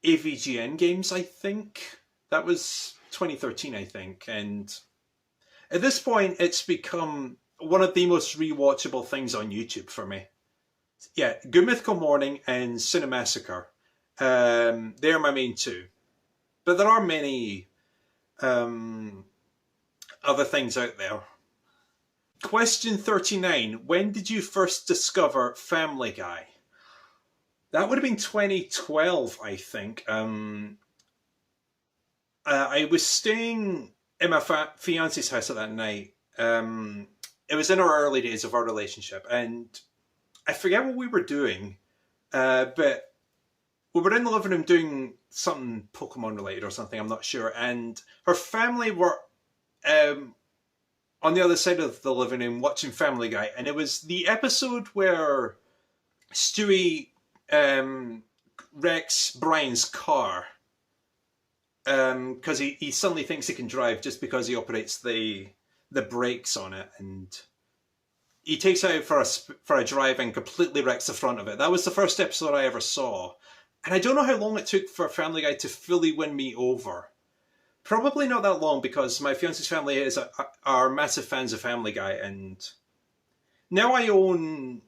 AVGN games, I think. That was 2013, I think. And at this point, it's become one of the most rewatchable things on YouTube for me. Yeah, Good Mythical Morning and Cinemassacre. They're my main two. But there are many other things out there. Question 39. When did you first discover Family Guy? That would have been 2012, I think. I was staying in my fiance's house at that night. It was in our early days of our relationship, and I forget what we were doing, but we were in the living room doing something Pokemon related or something, I'm not sure, and her family were on the other side of the living room watching Family Guy, and it was the episode where Stewie wrecks Brian's car because he suddenly thinks he can drive just because he operates the brakes on it, and he takes it out for a drive and completely wrecks the front of it. That was the first episode I ever saw, and I don't know how long it took for Family Guy to fully win me over. Probably not that long, because my fiance's family are massive fans of Family Guy, and now I own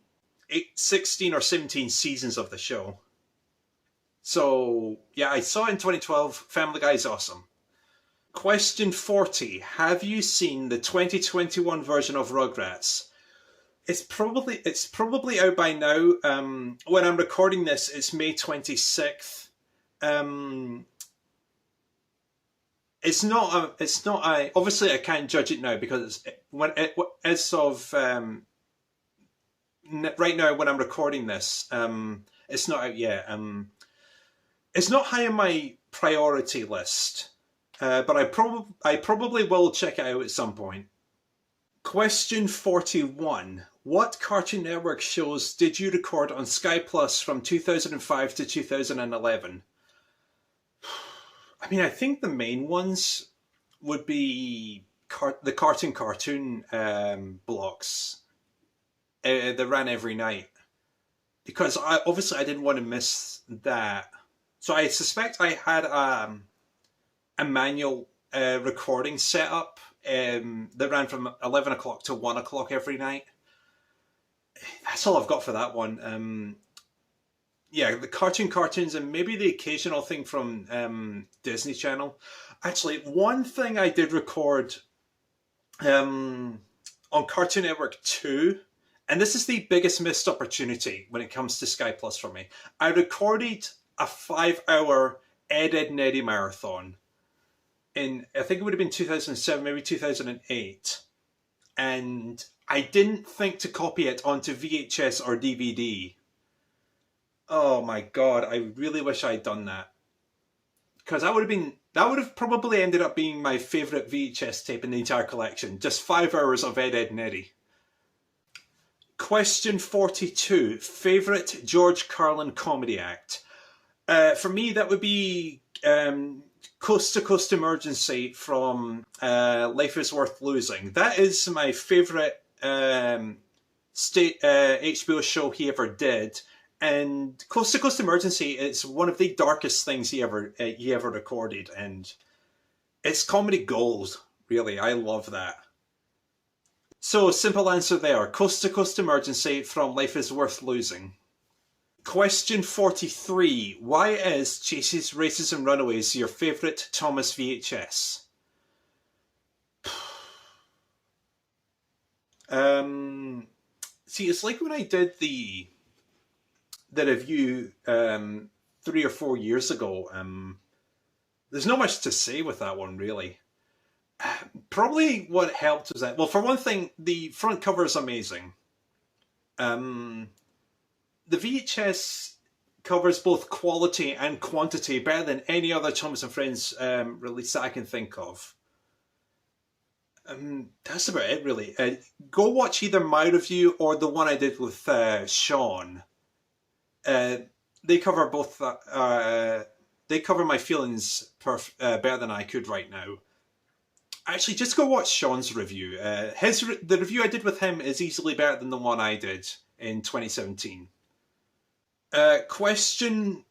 16 or 17 seasons of the show. So, yeah, I saw it in 2012. Family Guy is awesome. Question 40. Have you seen the 2021 version of Rugrats? It's probably out by now. When I'm recording this, it's May 26th. Obviously I can't judge it now, because as of right now when I'm recording this, it's not out yet. It's not high on my priority list, but I probably will check it out at some point. Question 41. What Cartoon Network shows did you record on Sky Plus from 2005 to 2011? I mean, I think the main ones would be the cartoon blocks that ran every night, because I didn't want to miss that. So I suspect I had a manual recording set up that ran from 11 o'clock to 1 o'clock every night. that's all I've got for that one. Yeah, the cartoons, and maybe the occasional thing from Disney Channel. Actually, one thing I did record on Cartoon Network 2, and this is the biggest missed opportunity when it comes to Sky Plus for me. I recorded a 5-hour Ed, Neddy marathon in, I think it would have been 2007, maybe 2008. And I didn't think to copy it onto VHS or DVD. Oh my god, I really wish I'd done that. Because that would have probably ended up being my favourite VHS tape in the entire collection. Just 5 hours of Ed, Neddy. Question 42. Favourite George Carlin comedy act? For me, that would be Coast to Coast Emergency from Life is Worth Losing. That is my favourite HBO show he ever did. And Coast to Coast Emergency is one of the darkest things he ever recorded, and it's comedy gold, really. I love that. So, simple answer there. Coast to Coast Emergency from Life is Worth Losing. Question 43. Why is Chases, Races and Runaways your favourite Thomas VHS? See, it's like when I did the review 3 or 4 years ago. There's not much to say with that one, really. Probably what helped was that, well, for one thing, the front cover is amazing. The VHS covers both quality and quantity better than any other Thomas and Friends release that I can think of. That's about it, really. Go watch either my review or the one I did with Sean. They cover both. They cover my feelings better than I could right now. Actually, just go watch Sean's review. The review I did with him is easily better than the one I did in 2017. Question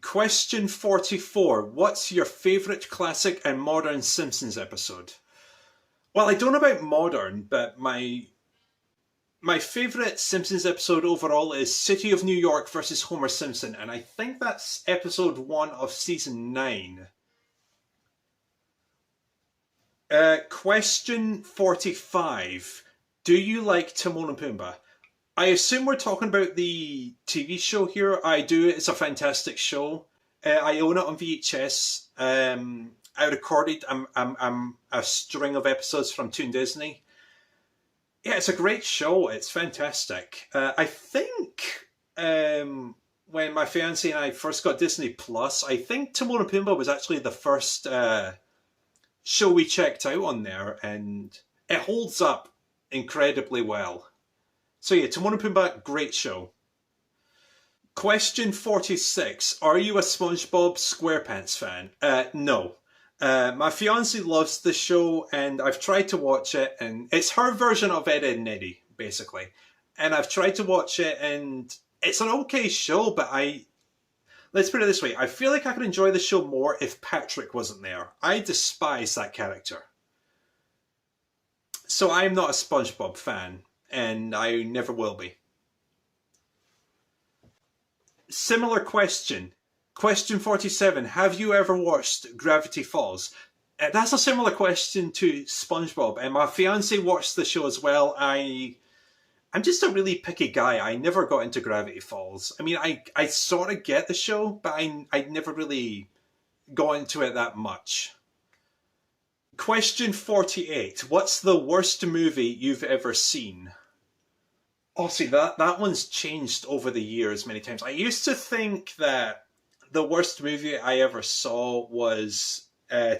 44. What's your favourite classic and modern Simpsons episode? Well, I don't know about modern, but my favourite Simpsons episode overall is City of New York versus Homer Simpson, and I think that's episode 1 of season 9. Question 45. Do you like Timon and Pumbaa? I assume we're talking about the TV show here. I do. It's a fantastic show. I own it on VHS. I recorded a string of episodes from Toon Disney. Yeah, it's a great show. It's fantastic. I think when my fiancée and I first got Disney Plus, I think Timon and Pumbaa was actually the first show we checked out on there, and it holds up incredibly well. So yeah, Timon and Pumbaa, great show. Question 46. Are you a SpongeBob SquarePants fan? No. My fiancée loves the show, and I've tried to watch it, and it's her version of Ed, Neddy, basically. And I've tried to watch it, and it's an okay show, but let's put it this way, I feel like I could enjoy the show more if Patrick wasn't there. I despise that character. So I'm not a SpongeBob fan, and I never will be. Similar question. Question 47. Have you ever watched Gravity Falls? That's a similar question to SpongeBob, and my fiancée watched the show as well. I'm just a really picky guy. I never got into Gravity Falls. I mean, I sort of get the show, but I never really got into it that much. Question 48. What's the worst movie you've ever seen? Oh, see, that one's changed over the years many times. I used to think that the worst movie I ever saw was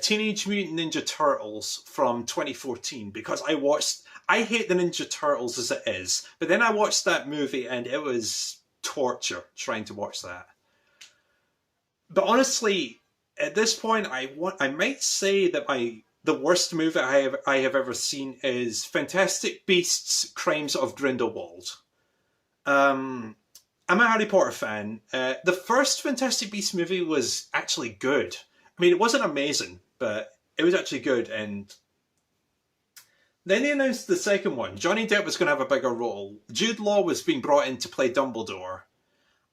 Teenage Mutant Ninja Turtles from 2014, because I hate the Ninja Turtles as it is, but then I watched that movie and it was torture trying to watch that. But honestly, at this point, I might say that the worst movie I have ever seen is Fantastic Beasts: Crimes of Grindelwald. I'm a Harry Potter fan. The first Fantastic Beasts movie was actually good. I mean, it wasn't amazing, but it was actually good. And Then they announced the second one. Johnny Depp was going to have a bigger role. Jude Law was being brought in to play Dumbledore.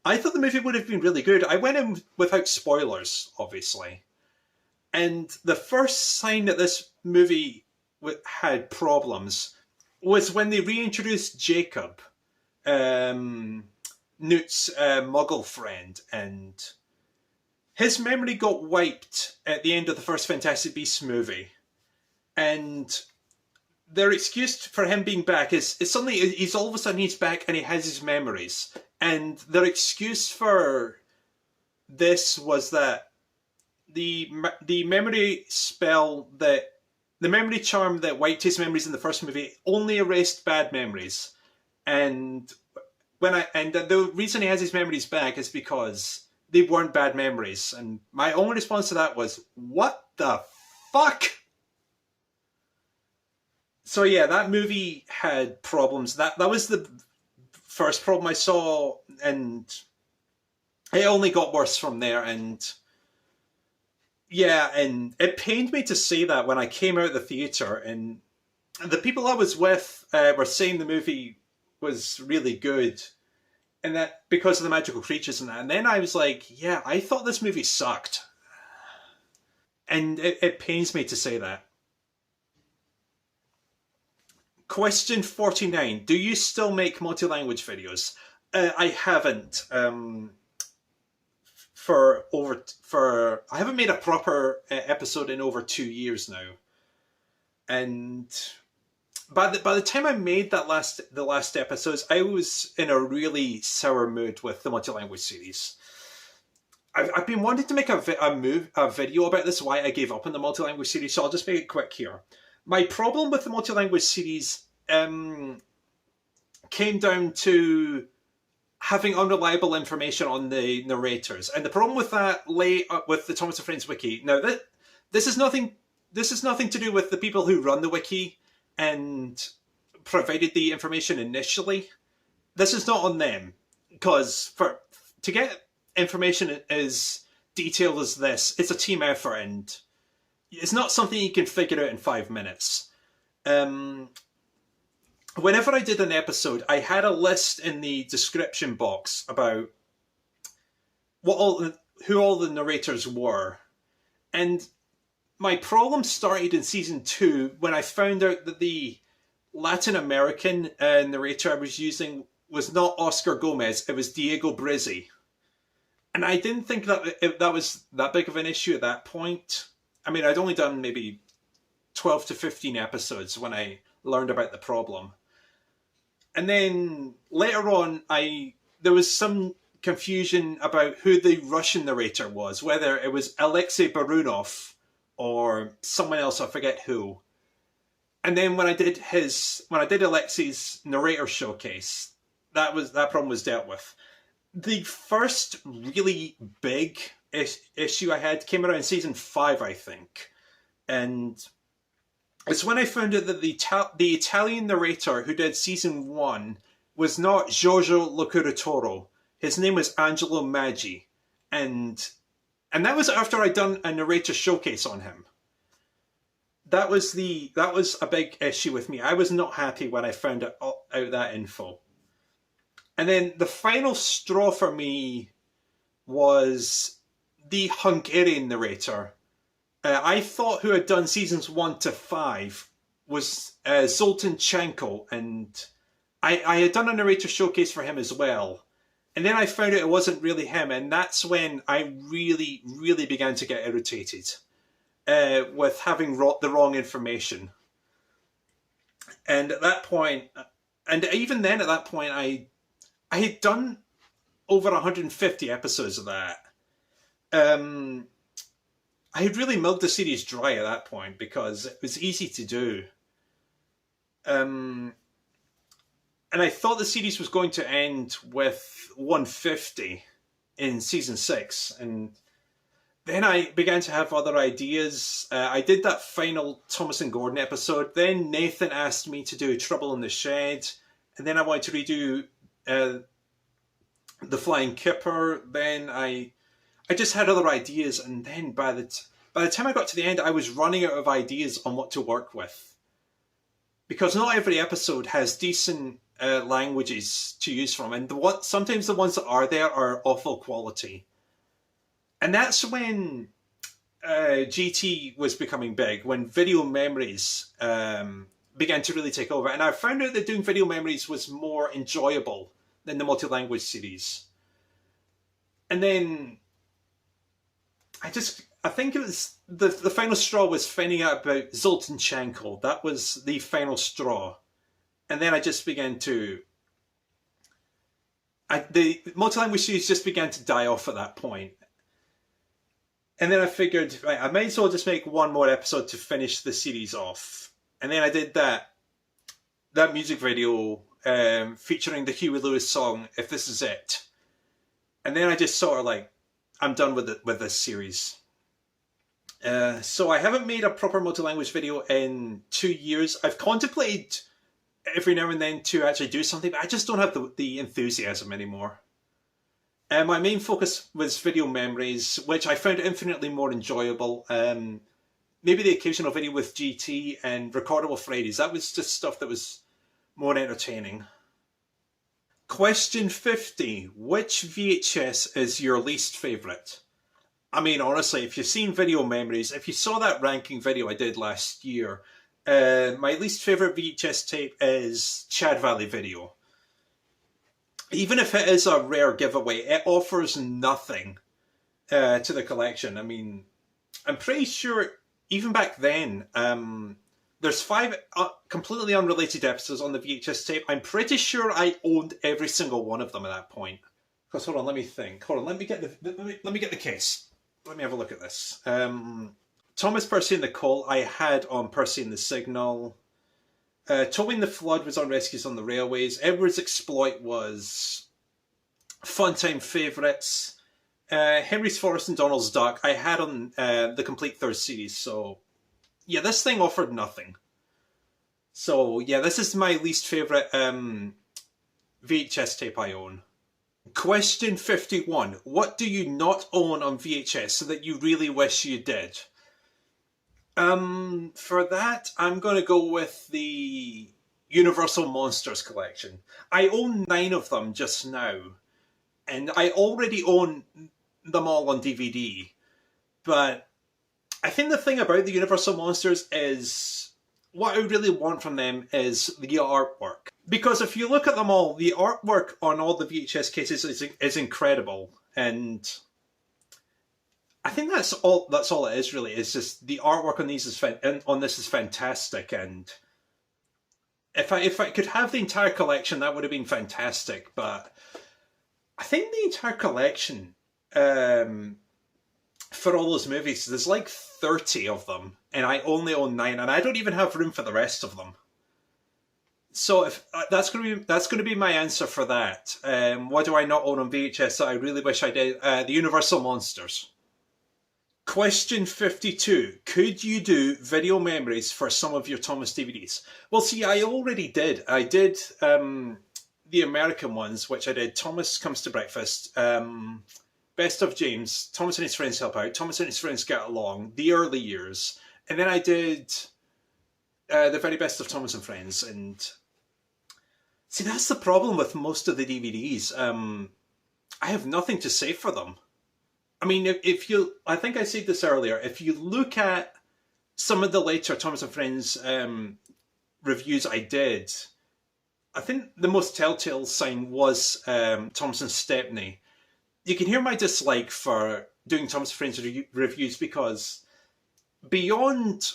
I thought the movie would have been really good. I went in without spoilers, obviously. And the first sign that this movie had problems was when they reintroduced Jacob, Newt's muggle friend, and his memory got wiped at the end of the first Fantastic Beasts movie. And their excuse for him being back is suddenly he's all of a sudden he's back and he has his memories. And their excuse for this was that the memory spell that the memory charm that wiped his memories in the first movie only erased bad memories, and the reason he has his memories back is because they weren't bad memories. And my only response to that was, what the fuck? So yeah, that movie had problems. That was the first problem I saw, and it only got worse from there. And yeah, and it pained me to say that when I came out of the theatre, and the people I was with were saying the movie was really good, and that because of the magical creatures and that. And then I was like, yeah, I thought this movie sucked. And it pains me to say that. Question 49. Do you still make multi-language videos? I haven't. I haven't made a proper episode in over 2 years now. And by the time I made the last episodes, I was in a really sour mood with the multi-language series. I've been wanting to make a video about this, why I gave up on the multi-language series, so I'll just make it quick here. My problem with the multi-language series came down to having unreliable information on the narrators, and the problem with that lay with the Thomas and Friends wiki. Now, this is nothing to do with the people who run the wiki and provided the information initially. This is not on them, because to get information as detailed as this, it's a team effort, and it's not something you can figure out in 5 minutes. Whenever I did an episode, I had a list in the description box about who all the narrators were. And my problem started in season 2 when I found out that the Latin American narrator I was using was not Oscar Gomez, it was Diego Brizzi. And I didn't think that was that big of an issue at that point. I mean, I'd only done maybe 12 to 15 episodes when I learned about the problem. And then later on, there was some confusion about who the Russian narrator was, whether it was Alexei Barunov or someone else, I forget who. And then when I did Alexei's narrator showcase, that problem was dealt with. The first really big issue I had came around season 5, I think. And it's when I found out that the Italian narrator who did season 1 was not Giorgio Locuratore. His name was Angelo Maggi. And that was after I'd done a narrator showcase on him. That was a big issue with me. I was not happy when I found out that info. And then the final straw for me was the Hungarian narrator. I thought who had done seasons 1 to 5 was Zoltan Chanko, and I had done a narrator showcase for him as well. And then I found out it wasn't really him, and that's when I really, really began to get irritated with having the wrong information. And at that point, and even then at that point, I had done over 150 episodes of that. I had really milked the series dry at that point because it was easy to do. And I thought the series was going to end with 150 in season 6. And then I began to have other ideas. I did that final Thomas and Gordon episode. Then Nathan asked me to do Trouble in the Shed. And then I wanted to redo The Flying Kipper. Then I just had other ideas, and then by the time I got to the end, I was running out of ideas on what to work with. because not every episode has decent languages to use from, and sometimes the ones that are there are awful quality. And that's when GT was becoming big, when video memories began to really take over. And I found out that doing video memories was more enjoyable than the multi-language series. And then I think it was the final straw was finding out about Zoltanchenko. That was the final straw. And then I just began to... the multi-language series just began to die off at that point. And then I figured, right, I might as well just make one more episode to finish the series off. And then I did that music video featuring the Huey Lewis song, If This Is It. And then I just sort of like, I'm done with this series. So I haven't made a proper multi-language video in 2 years. I've contemplated every now and then to actually do something, but I just don't have the enthusiasm anymore. My main focus was video memories, which I found infinitely more enjoyable. Maybe the occasional video with GT and Recordable Fridays. That was just stuff that was more entertaining. Question 50. Which VHS is your least favourite? I mean, honestly, if you've seen video memories, if you saw that ranking video I did last year, my least favourite VHS tape is Chad Valley Video. Even if it is a rare giveaway, it offers nothing to the collection. I mean, I'm pretty sure even back then, there's 5 completely unrelated episodes on the VHS tape. I'm pretty sure I owned every single one of them at that point. Because hold on, let me think. Hold on, let me get the case. Let me have a look at this. Thomas, Percy and the Call I had on Percy and the Signal. Towing the Flood was on Rescues on the Railways. Edward's Exploit was Funtime Favourites. Henry's Forest and Donald's Duck I had on the complete third series. So yeah, this thing offered nothing. So yeah, this is my least favourite VHS tape I own. Question 51. What do you not own on VHS so that you really wish you did? For that, I'm going to go with the Universal Monsters collection. I own 9 of them just now, and I already own them all on DVD. But I think the thing about the Universal Monsters is, what I really want from them is the artwork. Because if you look at them all, the artwork on all the VHS cases is incredible, and I think that's all it is really. It's just the artwork on these is fantastic, and if I could have the entire collection, that would have been fantastic. But I think the entire collection for all those movies, there's like 30 of them, and I only own 9, and I don't even have room for the rest of them. So if that's going to be my answer for that. What do I not own on VHS that I really wish I did? The Universal Monsters. Question 52. Could you do video memories for some of your Thomas DVDs? Well, see, I already did. I did the American ones, which I did Thomas Comes to Breakfast, Best of James, Thomas and His Friends Help Out, Thomas and His Friends Get Along, The Early Years, and then I did The Very Best of Thomas and Friends. And see, that's the problem with most of the DVDs. I have nothing to say for them. I mean, I think I said this earlier, if you look at some of the later Thomas and Friends reviews I did, I think the most telltale sign was Thomas and Stepney. You can hear my dislike for doing Thomas and Friends reviews because beyond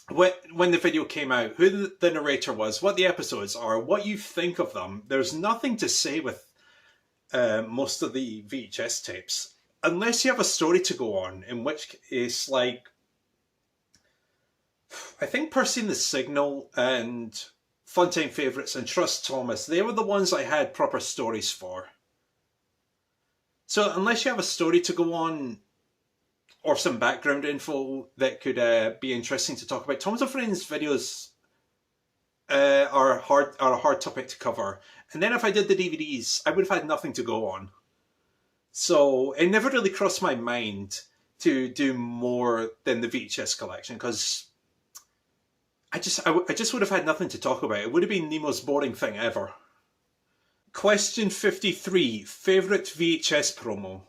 when the video came out, who the narrator was, what the episodes are, what you think of them, there's nothing to say with most of the VHS tapes. Unless you have a story to go on, in which case, like, I think Percy and the Signal and Funtime Favourites and Trust Thomas, they were the ones I had proper stories for. So unless you have a story to go on, or some background info that could be interesting to talk about, Thomas and Friends videos are a hard topic to cover. And then if I did the DVDs, I would have had nothing to go on. So it never really crossed my mind to do more than the VHS collection, because I just would have had nothing to talk about. It would have been the most boring thing ever. Question 53, favourite VHS promo?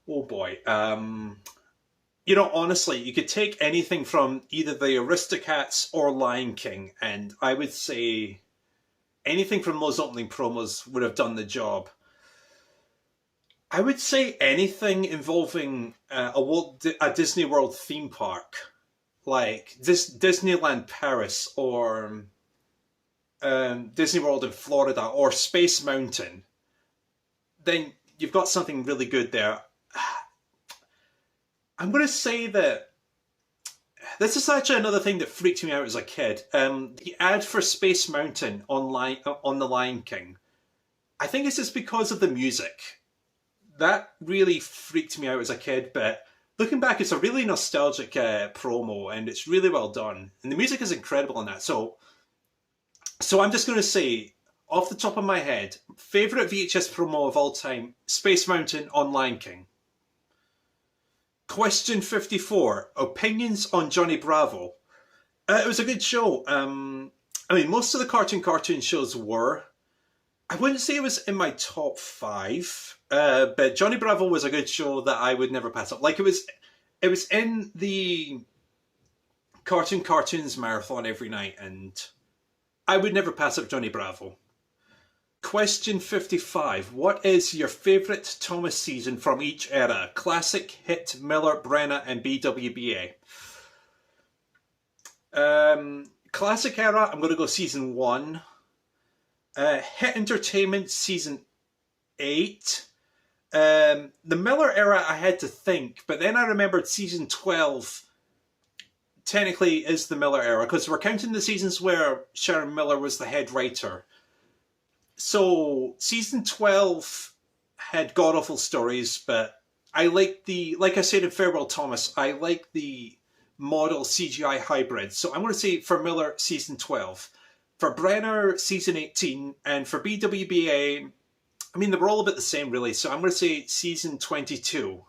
Oh boy. You know, honestly, you could take anything from either the Aristocats or Lion King, and I would say anything from those opening promos would have done the job. I would say anything involving a Disney World theme park, like Disneyland Paris or Disney World in Florida or Space Mountain. Then you've got something really good there. I'm going to say that this is actually another thing that freaked me out as a kid. The ad for Space Mountain on The Lion King. I think it's just because of the music. That really freaked me out as a kid, but looking back, it's a really nostalgic promo, and it's really well done. And the music is incredible in that. So I'm just going to say, off the top of my head, favourite VHS promo of all time, Space Mountain on Lion King. Question 54, opinions on Johnny Bravo. It was a good show. I mean, most of the cartoon shows were. I wouldn't say it was in my top 5, but Johnny Bravo was a good show that I would never pass up. Like, it was in the Cartoons marathon every night, and I would never pass up Johnny Bravo. Question 55. What is your favourite Thomas season from each era? Classic, Hit, Miller, Brenna, and BWBA. Classic era, I'm going to go season 1. Hit Entertainment, season 8. The Miller era, I had to think, but then I remembered season 12 technically is the Miller era, because we're counting the seasons where Sharon Miller was the head writer. So season 12 had god-awful stories, but I like like I said in Farewell Thomas, I like the model CGI hybrid. So I'm going to say for Miller, season 12. For Brenner, season 18. And for BWBA, I mean, they were all a bit the same, really. So I'm going to say season 22.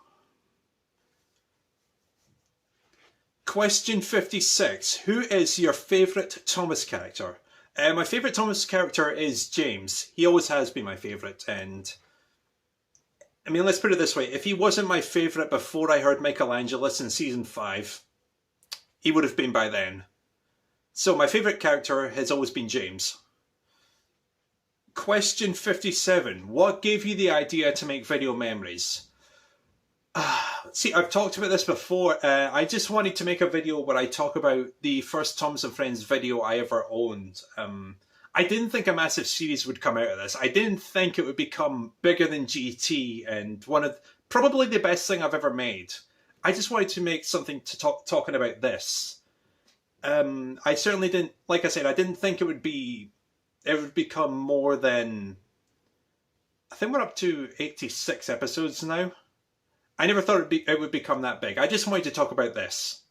Question 56. Who is your favourite Thomas character? My favourite Thomas character is James. He always has been my favourite. And I mean, let's put it this way. If he wasn't my favourite before I heard Michelangelis in season 5, he would have been by then. So my favourite character has always been James. Question 57. What gave you the idea to make video memories? See, I've talked about this before. I just wanted to make a video where I talk about the first Thomas and Friends video I ever owned. I didn't think a massive series would come out of this. I didn't think it would become bigger than GT and probably the best thing I've ever made. I just wanted to make something to talking about this. I certainly didn't, like I said, I didn't think it would become more than, I think we're up to 86 episodes now. I never thought it would become that big. I just wanted to talk about this.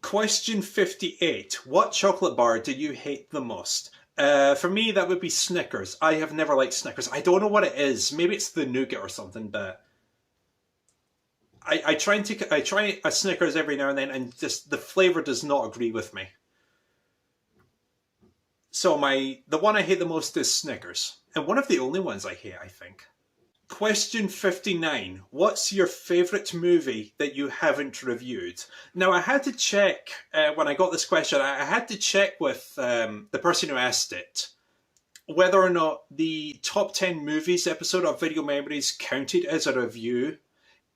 Question 58. What chocolate bar do you hate the most? For me, that would be Snickers. I have never liked Snickers. I don't know what it is. Maybe it's the nougat or something, but I try a Snickers every now and then, and just the flavour does not agree with me. So the one I hate the most is Snickers. And one of the only ones I hate, I think. Question 59. What's your favourite movie that you haven't reviewed? Now, I had to check, when I got this question, I had to check with the person who asked it, whether or not the top 10 movies episode of Video Memories counted as a review.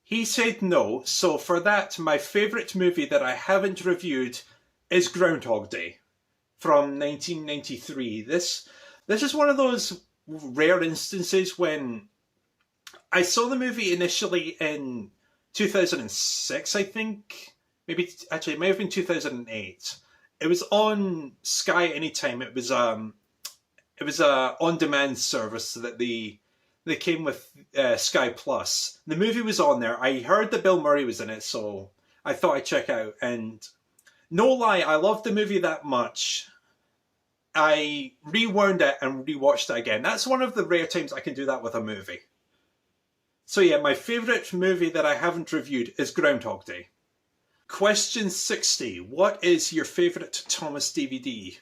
He said no, so for that, my favourite movie that I haven't reviewed is Groundhog Day from 1993. This is one of those rare instances when I saw the movie initially in 2006, I think. Maybe, actually, it may have been 2008. It was on Sky Anytime. It was a on-demand service that they came with Sky Plus. The movie was on there. I heard that Bill Murray was in it, so I thought I'd check out. And no lie, I loved the movie that much. I rewound it and rewatched it again. That's one of the rare times I can do that with a movie. So yeah, my favourite movie that I haven't reviewed is Groundhog Day. Question 60. What is your favourite Thomas DVD?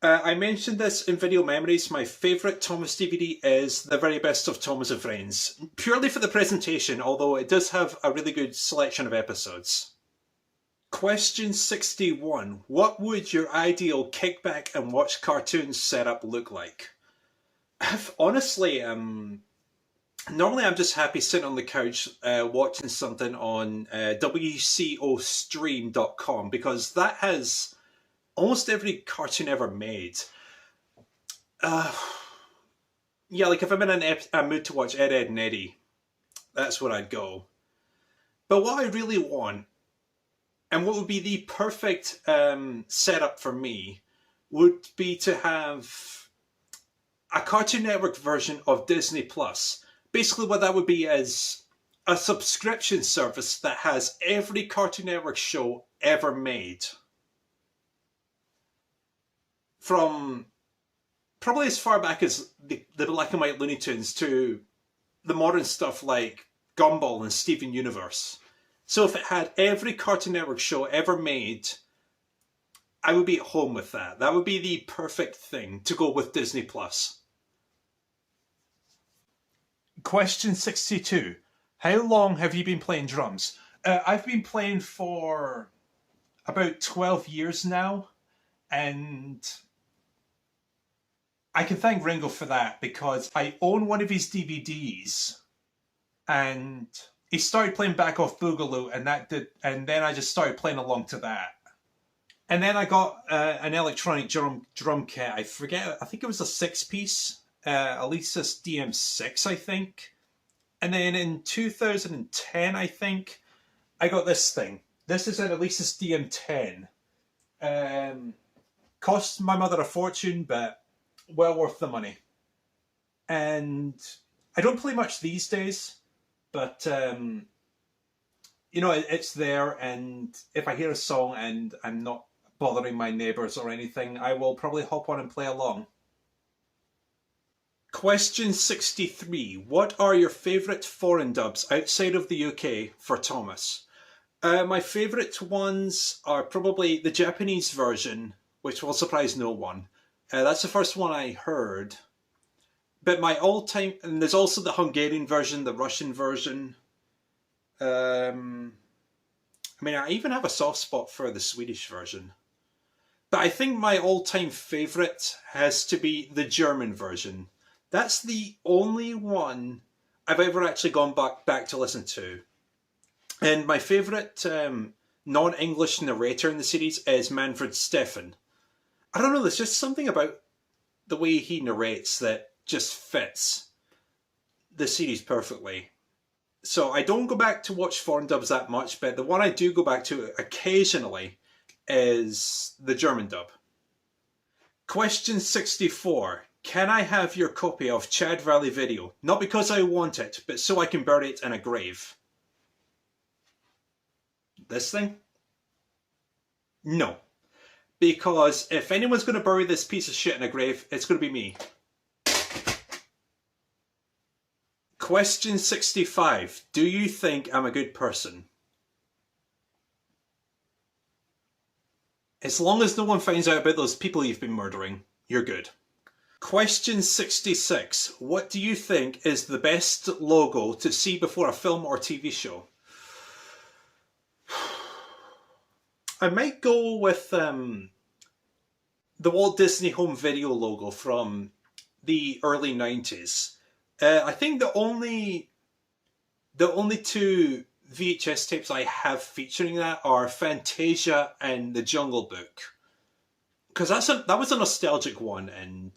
I mentioned this in Video Memories. My favourite Thomas DVD is The Very Best of Thomas and Friends. Purely for the presentation, although it does have a really good selection of episodes. Question 61. What would your ideal kickback and watch cartoons setup look like? Honestly, normally I'm just happy sitting on the couch watching something on WCOstream.com, because that has almost every cartoon ever made. Yeah, like if I'm in a mood to watch Ed, Ed and Eddie, that's where I'd go. But what I really want, and what would be the perfect setup for me, would be to have a Cartoon Network version of Disney Plus. Basically what that would be is a subscription service that has every Cartoon Network show ever made. From probably as far back as the black and white Looney Tunes to the modern stuff like Gumball and Steven Universe. So if it had every Cartoon Network show ever made, I would be at home with that. That would be the perfect thing to go with Disney Plus. Question 62. How long have you been playing drums? I've been playing for about 12 years now, and I can thank Ringo for that, because I own one of his DVDs, and he started playing Back Off Boogaloo, and then I just started playing along to that. And then I got an electronic drum kit. I think it was a 6-piece, Alesis DM6, I think. And then in 2010, I think, I got this thing. This is an Alesis DM10. Cost my mother a fortune, but well worth the money. And I don't play much these days, but you know, it's there, and if I hear a song and I'm not bothering my neighbours or anything, I will probably hop on and play along. Question 63. What are your favourite foreign dubs outside of the UK for Thomas? My favourite ones are probably the Japanese version, which will surprise no one. That's the first one I heard. But my all-time... And there's also the Hungarian version, the Russian version. I mean, I even have a soft spot for the Swedish version. But I think my all-time favourite has to be the German version. That's the only one I've ever actually gone back to listen to. And my favourite non-English narrator in the series is Manfred Stefan. I don't know, there's just something about the way he narrates that just fits the series perfectly. So I don't go back to watch foreign dubs that much, but the one I do go back to occasionally is the German dub. Question 64. Can I have your copy of Chad Valley Video? Not because I want it, but so I can bury it in a grave. This thing? No. Because if anyone's going to bury this piece of shit in a grave, it's going to be me. Question 65. Do you think I'm a good person? As long as no one finds out about those people you've been murdering, you're good. Question 66. What do you think is the best logo to see before a film or TV show? I might go with the Walt Disney Home Video logo from the early 90s. I think the only two VHS tapes I have featuring that are Fantasia and The Jungle Book, because that was a nostalgic one, and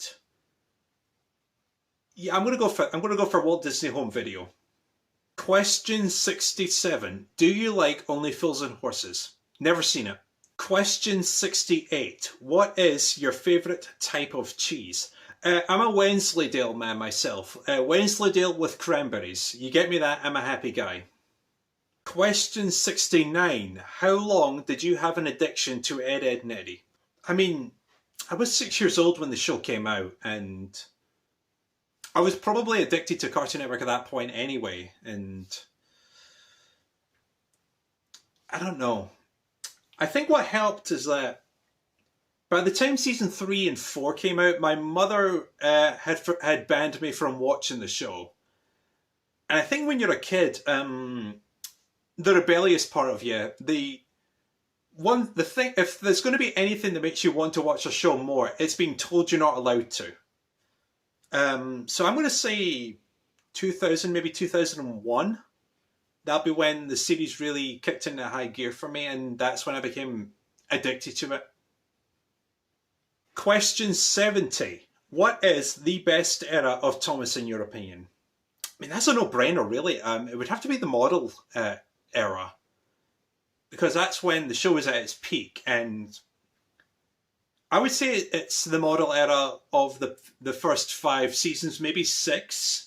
yeah, I'm gonna go for Walt Disney Home Video. Question 67. Do you like Only Fools and Horses? Never seen it. Question 68. What is your favourite type of cheese? I'm a Wensleydale man myself. Wensleydale with cranberries. You get me that? I'm a happy guy. Question 69. How long did you have an addiction to Ed, Edd n Eddy? I mean, I was 6 years old when the show came out, and I was probably addicted to Cartoon Network at that point anyway, and I don't know. I think what helped is that by the time season 3 and 4 came out, my mother had banned me from watching the show. And I think when you're a kid, the rebellious part of you, the thing, if there's going to be anything that makes you want to watch a show more, it's being told you're not allowed to. So I'm going to say 2000, maybe 2001. That'll be when the series really kicked into high gear for me, and that's when I became addicted to it. Question 70. What is the best era of Thomas in your opinion? I mean, that's a no-brainer, really. It would have to be the model era, because that's when the show was at its peak, and I would say it's the model era of the first 5 seasons, maybe 6.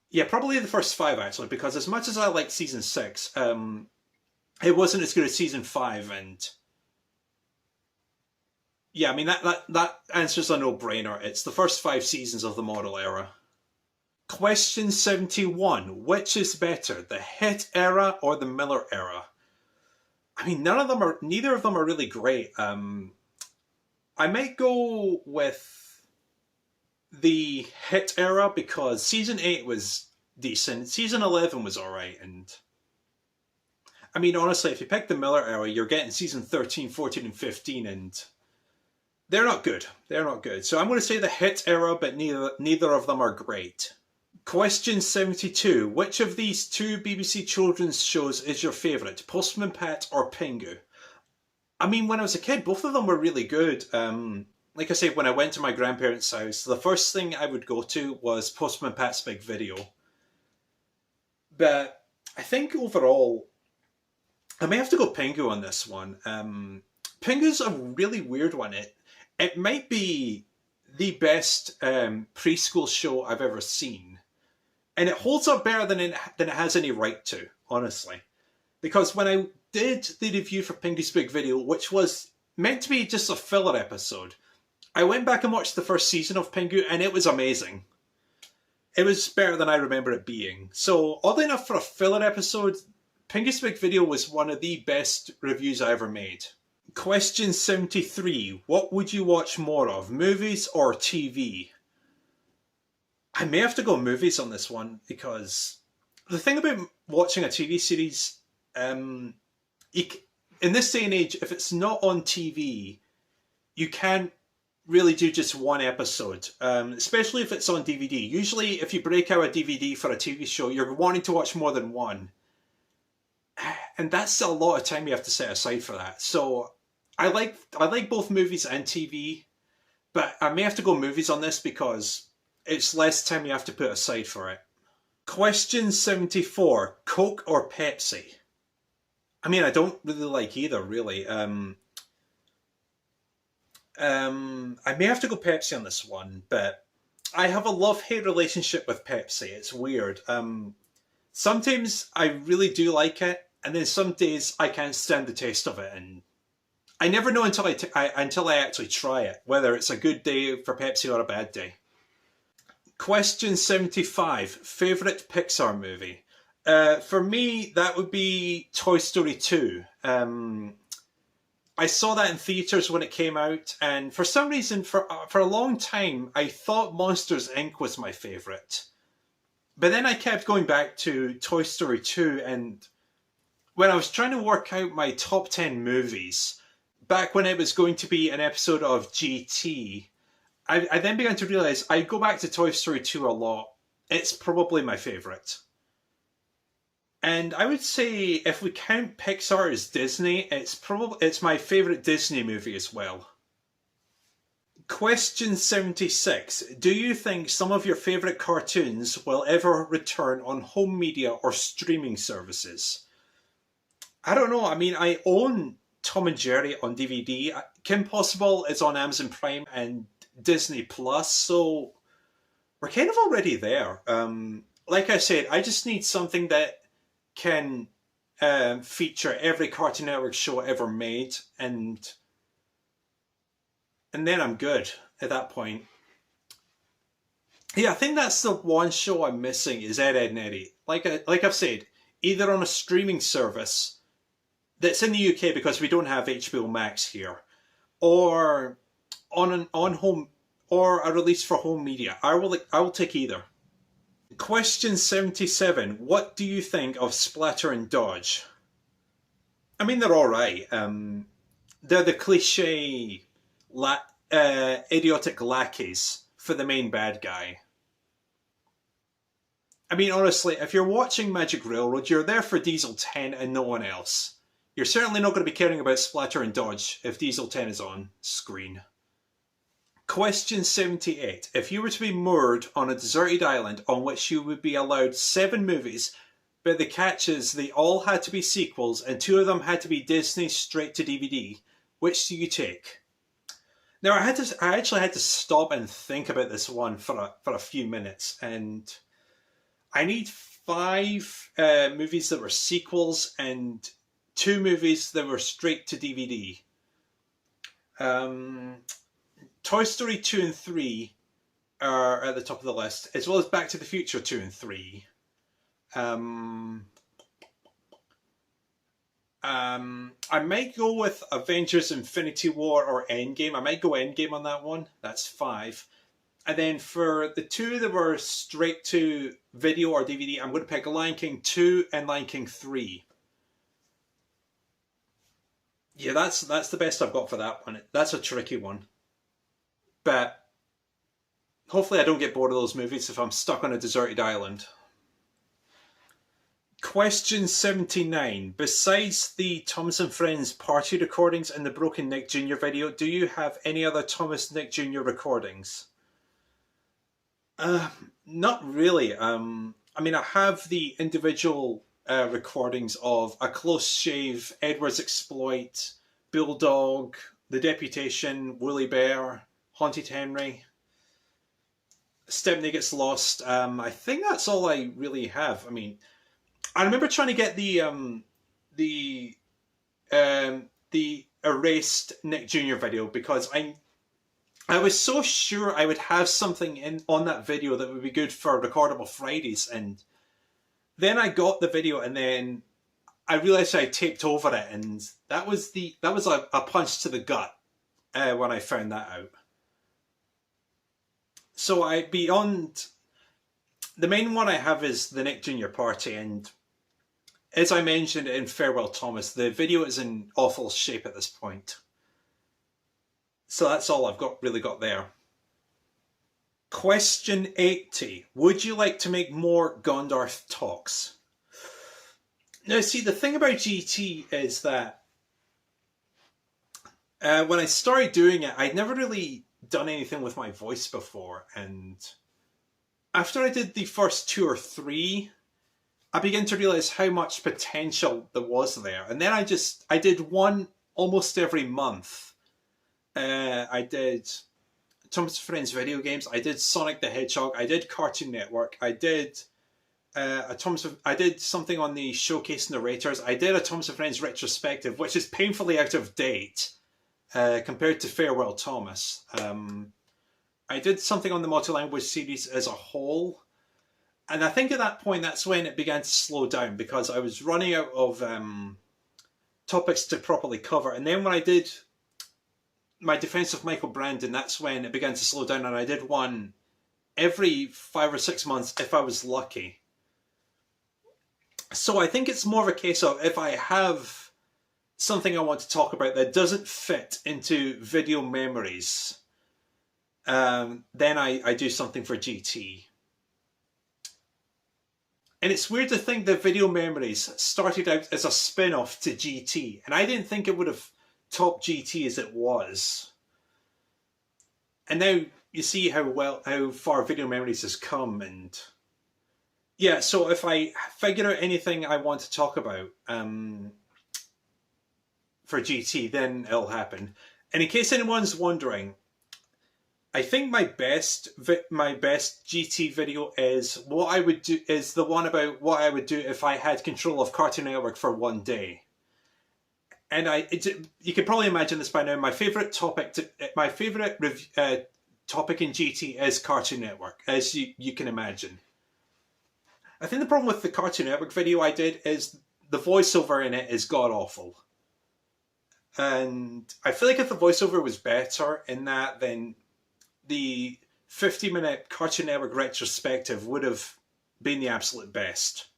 Yeah, probably the first 5 actually, because as much as I like season 6, it wasn't as good as season 5, and yeah, I mean that answers a no-brainer. It's the first 5 seasons of the model era. Question 71. Which is better, the Hit era or the Miller era? I mean, neither of them are really great. I might go with the Hit era because season 8 was decent. Season 11 was alright, and I mean, honestly, if you pick the Miller era, you're getting season 13, 14, and 15, and they're not good. They're not good. So I'm going to say the Hit era, but neither of them are great. Question 72. Which of these 2 BBC children's shows is your favourite? Postman Pat or Pingu? I mean, when I was a kid, both of them were really good. Like I said, when I went to my grandparents' house, the first thing I would go to was Postman Pat's Big Video. But I think overall, I may have to go Pingu on this one. Pingu's a really weird one. It might be the best preschool show I've ever seen. And it holds up better than it has any right to, honestly. Because when I did the review for Pingu's Big Video, which was meant to be just a filler episode, I went back and watched the first season of Pingu, and it was amazing. It was better than I remember it being. So, oddly enough, for a filler episode, Pingu's Big Video was one of the best reviews I ever made. Question 73. What would you watch more of, movies or TV? I may have to go movies on this one, because the thing about watching a TV series, in this day and age, if it's not on TV, you can't really do just one episode, especially if it's on DVD. Usually, if you break out a DVD for a TV show, you're wanting to watch more than one. And that's a lot of time you have to set aside for that. So I like both movies and TV, but I may have to go movies on this because it's less time you have to put aside for it. Question 74. Coke or Pepsi? I mean, I don't really like either, really. I may have to go Pepsi on this one, but I have a love-hate relationship with Pepsi. It's weird. Sometimes I really do like it, and then some days I can't stand the taste of it, and I never know until I actually try it, whether it's a good day for Pepsi or a bad day. Question 75. Favourite Pixar movie? For me, that would be Toy Story 2. I saw that in theatres when it came out, and for some reason, for a long time, I thought Monsters, Inc. was my favourite. But then I kept going back to Toy Story 2, and when I was trying to work out my top 10 movies, back when it was going to be an episode of GT, I then began to realise I go back to Toy Story 2 a lot. It's probably my favourite. And I would say if we count Pixar as Disney, it's my favourite Disney movie as well. Question 76. Do you think some of your favourite cartoons will ever return on home media or streaming services? I don't know. I mean, I own Tom and Jerry on DVD. Kim Possible is on Amazon Prime and Disney Plus, so we're kind of already there. Like I said, I just need something that can feature every Cartoon Network show ever made, and then I'm good at that point. Yeah, I think that's the one show I'm missing is Ed, Edd n Eddy. Like I've said, either on a streaming service that's in the UK because we don't have HBO Max here, or on home, or a release for home media. I will take either. Question 77. What do you think of Splatter and Dodge? I mean, they're alright. They're the cliche idiotic lackeys for the main bad guy. I mean, honestly, if you're watching Magic Railroad, you're there for Diesel 10 and no one else. You're certainly not going to be caring about Splatter and Dodge if Diesel 10 is on screen. Question 78. If you were to be moored on a deserted island on which you would be allowed 7 movies, but the catch is they all had to be sequels and 2 of them had to be Disney straight to DVD, which do you take? Now, I actually had to stop and think about this one for a few minutes, and I need 5 movies that were sequels and 2 movies that were straight to DVD. Toy Story 2 and 3 are at the top of the list, as well as Back to the Future 2 and 3. I might go with Avengers Infinity War or Endgame. I might go Endgame on that one. That's 5. And then for the 2 that were straight to video or DVD, I'm going to pick Lion King 2 and Lion King 3. Yeah, that's the best I've got for that one. That's a tricky one. But hopefully I don't get bored of those movies if I'm stuck on a deserted island. Question 79. Besides the Thomas and Friends party recordings and the Broken Nick Jr. video, do you have any other Thomas Nick Jr. recordings? Not really. I mean, I have the individual recordings of A Close Shave, Edward's Exploit, Bulldog, The Deputation, Woolly Bear, Haunted Henry, Stepney Gets Lost. I think that's all I really have. I mean, I remember trying to get the Erased Nick Jr. video because I was so sure I would have something on that video that would be good for Recordable Fridays, and then I got the video and then I realised I taped over it, and that was a punch to the gut when I found that out. So beyond the main one I have is the Nick Jr. party, and as I mentioned in Farewell Thomas, the video is in awful shape at this point. So that's all I've really got there. Question 80. Would you like to make more Gondarth talks? Now, see, the thing about GT is that when I started doing it, I'd never really done anything with my voice before, and after I did the first 2 or 3, I began to realise how much potential there was there. And then I did one almost every month. I did Thomas Friends video games, I did Sonic the Hedgehog, I did Cartoon Network, I did I did something on the Showcase Narrators, I did a Thomas Friends retrospective, which is painfully out of date compared to Farewell Thomas. I did something on the multi-language series as a whole, and I think at that point that's when it began to slow down because I was running out of topics to properly cover. And then when I did my Defense of Michael Brandon, that's when it began to slow down, and I did one every 5 or 6 months if I was lucky. So I think it's more of a case of if I have something I want to talk about that doesn't fit into video memories, then I do something for GT. And it's weird to think that Video Memories started out as a spin-off to GT, and I didn't think it would have topped GT as it was. And now you see how far Video Memories has come, and yeah, so if I figure out anything I want to talk about for GT, then it'll happen. And in case anyone's wondering, I think my best GT video is the one about what I would do if I had control of Cartoon Network for one day. And you can probably imagine this by now. My favorite topic topic in GT is Cartoon Network, as you can imagine. I think the problem with the Cartoon Network video I did is the voiceover in it is god awful. And I feel like if the voiceover was better in that, then the 50-minute Cartoon Network retrospective would have been the absolute best.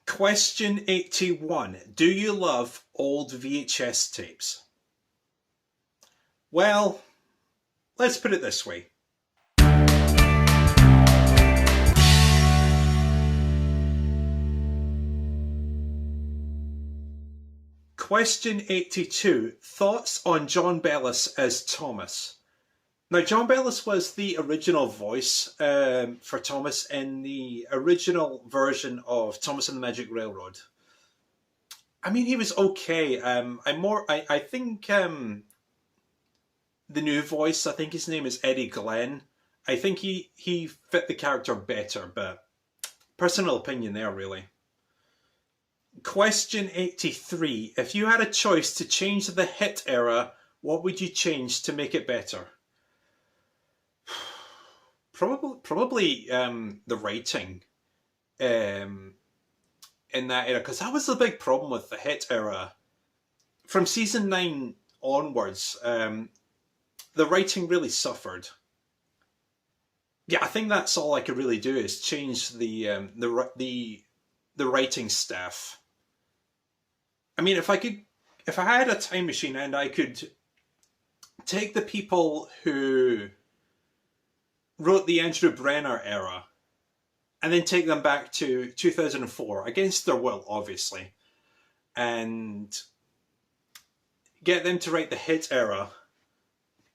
Question 81. Do you love old VHS tapes? Well, let's put it this way. Question 82. Thoughts on John Bellis as Thomas? Now, John Bellis was the original voice for Thomas in the original version of Thomas and the Magic Railroad. I mean, he was okay. I think the new voice, I think his name is Eddie Glenn. I think he fit the character better, but personal opinion there, really. Question 83. If you had a choice to change the hit era, what would you change to make it better? Probably the writing in that era, because that was the big problem with the hit era. From season 9 onwards, the writing really suffered. Yeah, I think that's all I could really do is change the writing staff. I mean, if I had a time machine and I could take the people who wrote the Andrew Brenner era and then take them back to 2004, against their will, obviously, and get them to write the hit era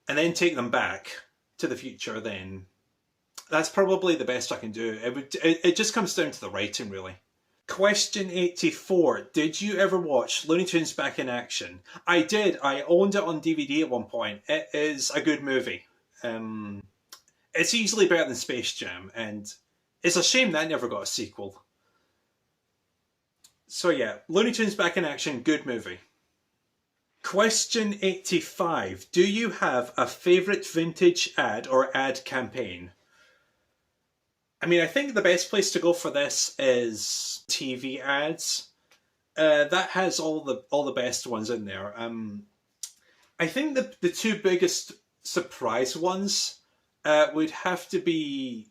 and then take them back to the future, then that's probably the best I can do. It just comes down to the writing, really. Question 84. Did you ever watch Looney Tunes Back in Action? I did. I owned it on DVD at one point. It is a good movie. It's easily better than Space Jam, and it's a shame that never got a sequel. So yeah, Looney Tunes Back in Action, good movie. Question 85. Do you have a favourite vintage ad or ad campaign? I mean, I think the best place to go for this is TV ads. That has all the best ones in there. I think the two biggest surprise ones would have to be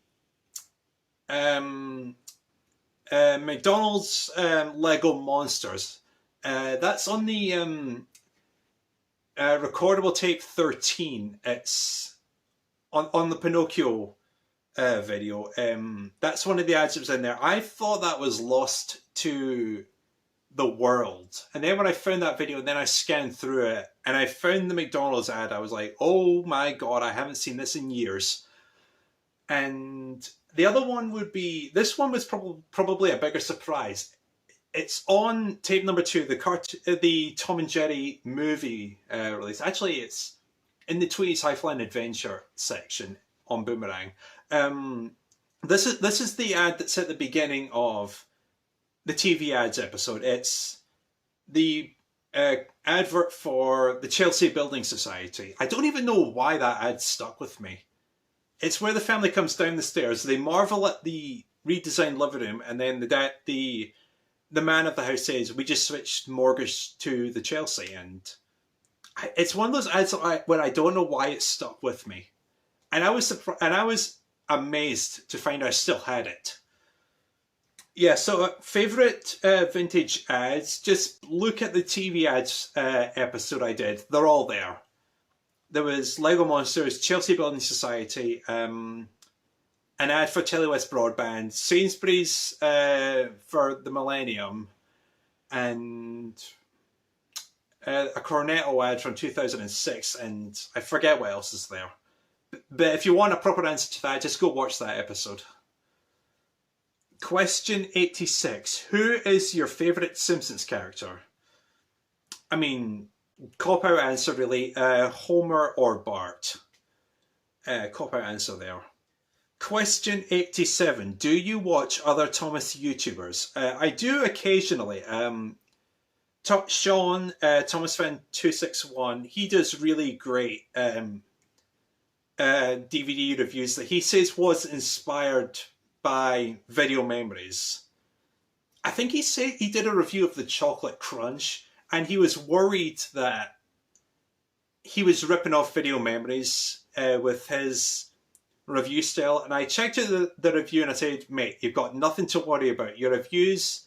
McDonald's Lego Monsters. That's on the recordable tape 13. It's on the Pinocchio video. That's one of the ads that was in there. I thought that was lost to the world, and then when I found that video and then I scanned through it and I found the McDonald's ad, I was like, oh my god, I haven't seen this in years. And the other one would be, this one was probably a bigger surprise. It's on tape number 2, the Tom and Jerry movie release. Actually, it's in the Tweety Sci-Fi Adventure section on Boomerang. This is the ad that's at the beginning of the TV ads episode. It's the advert for the Chelsea Building Society. I don't even know why that ad stuck with me. It's where the family comes down the stairs. They marvel at the redesigned living room, and then the man of the house says, "We just switched mortgage to the Chelsea." And it's one of those ads where I don't know why it stuck with me. And I was surprised, and I was amazed to find I still had it. Yeah, so favourite vintage ads, just look at the TV ads episode I did. They're all there. There was Lego Monsters, Chelsea Building Society, an ad for Telewest Broadband, Sainsbury's for the Millennium, and a Cornetto ad from 2006, and I forget what else is there. But if you want a proper answer to that, just go watch that episode. Question 86. Who is your favourite Simpsons character? I mean, cop-out answer really. Homer or Bart. Cop-out answer there. Question 87. Do you watch other Thomas YouTubers? I do occasionally. Sean, Thomas Fan 261, he does really great DVD reviews that he says was inspired by Video Memories. I think he said he did a review of the Chocolate Crunch, and he was worried that he was ripping off Video Memories with his review style. And I checked out the review and I said, mate, you've got nothing to worry about. Your reviews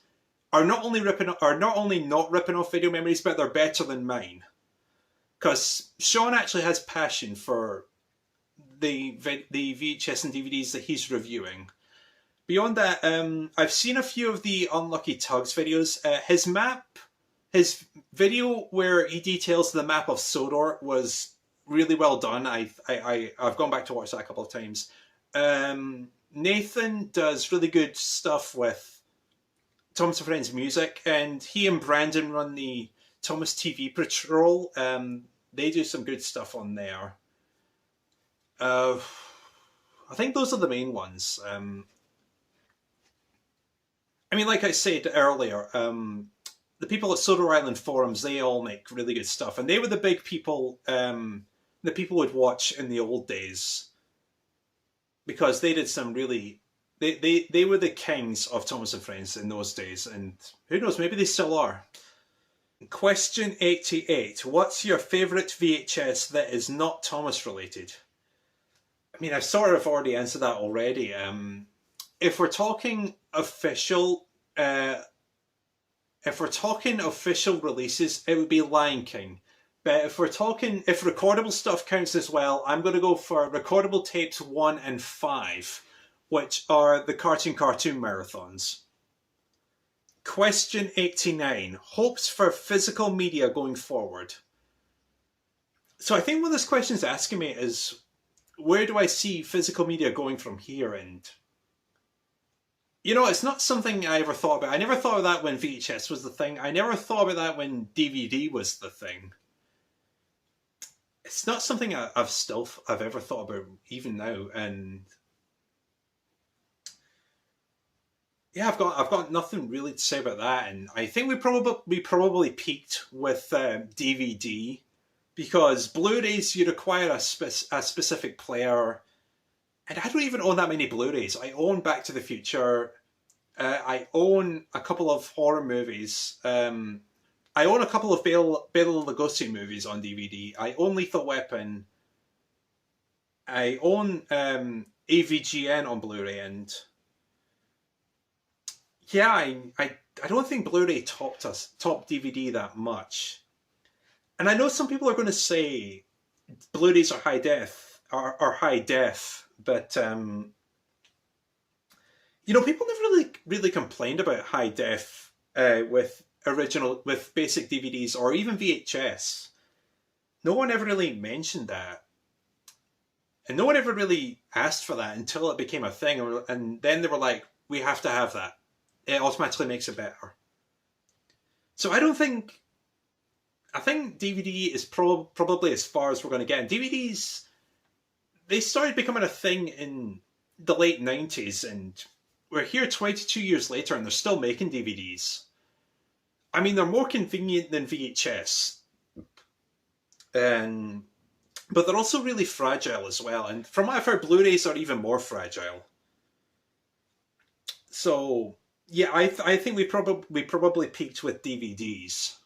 are not only not ripping off Video Memories, but they're better than mine. Because Sean actually has passion for the VHS and DVDs that he's reviewing. Beyond that, I've seen a few of the Unlucky Tugs videos. His video where he details the map of Sodor was really well done. I've gone back to watch that a couple of times. Nathan does really good stuff with Thomas and Friends music, and he and Brandon run the Thomas TV Patrol. They do some good stuff on there. I think those are the main ones. I mean, like I said earlier, the people at Sodor Island Forums, they all make really good stuff. And they were the big people that people would watch in the old days. Because they did some really... They were the kings of Thomas and Friends in those days. And who knows, maybe they still are. Question 88. What's your favourite VHS that is not Thomas related? I mean, I've sort of already answered that already. If we're talking official releases, it would be Lion King. But if recordable stuff counts as well, I'm going to go for recordable tapes 1 and 5, which are the Cartoon Marathons. Question 89. Hopes for physical media going forward. So I think what this question is asking me is, where do I see physical media going from here? And you know, it's not something I ever thought about. I never thought of that when VHS was the thing. I never thought about that when DVD was the thing. It's not something I've ever thought about even now. And yeah, I've got nothing really to say about that. And I think we probably peaked with DVD, because Blu-rays, you require a specific player. And I don't even own that many Blu-rays. I own Back to the Future. I own a couple of horror movies. I own a couple of Bela Lugosi movies on DVD. I own Lethal Weapon. I own AVGN on Blu-ray. And yeah, I don't think Blu-ray topped DVD that much. And I know some people are going to say Blu-rays are high def, but you know, people never really complained about high def with basic DVDs or even VHS. No one ever really mentioned that, and no one ever really asked for that until it became a thing, and then they were like, "We have to have that. It automatically makes it better." So I think DVD is probably as far as we're going to get. And DVDs, they started becoming a thing in the late 90s, and we're here 22 years later and they're still making DVDs. I mean, they're more convenient than VHS. But they're also really fragile as well. And from what I've heard, Blu-rays are even more fragile. So, yeah, I think we probably peaked with DVDs.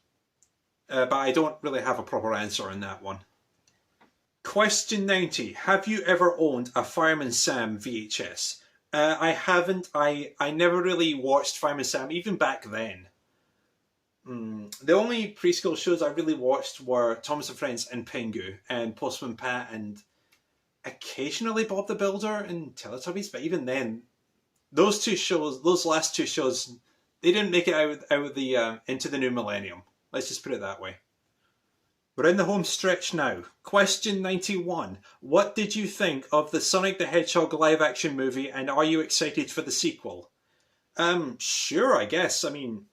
But I don't really have a proper answer on that one. Question 90. Have you ever owned a Fireman Sam VHS? I haven't. I never really watched Fireman Sam, even back then. The only preschool shows I really watched were Thomas and Friends and Pingu and Postman Pat and occasionally Bob the Builder and Teletubbies. But even then, those last two shows, they didn't make it out of the into the new millennium. Let's just put it that way. We're in the home stretch now. Question 91. What did you think of the Sonic the Hedgehog live-action movie, and are you excited for the sequel? Sure, I guess. I mean,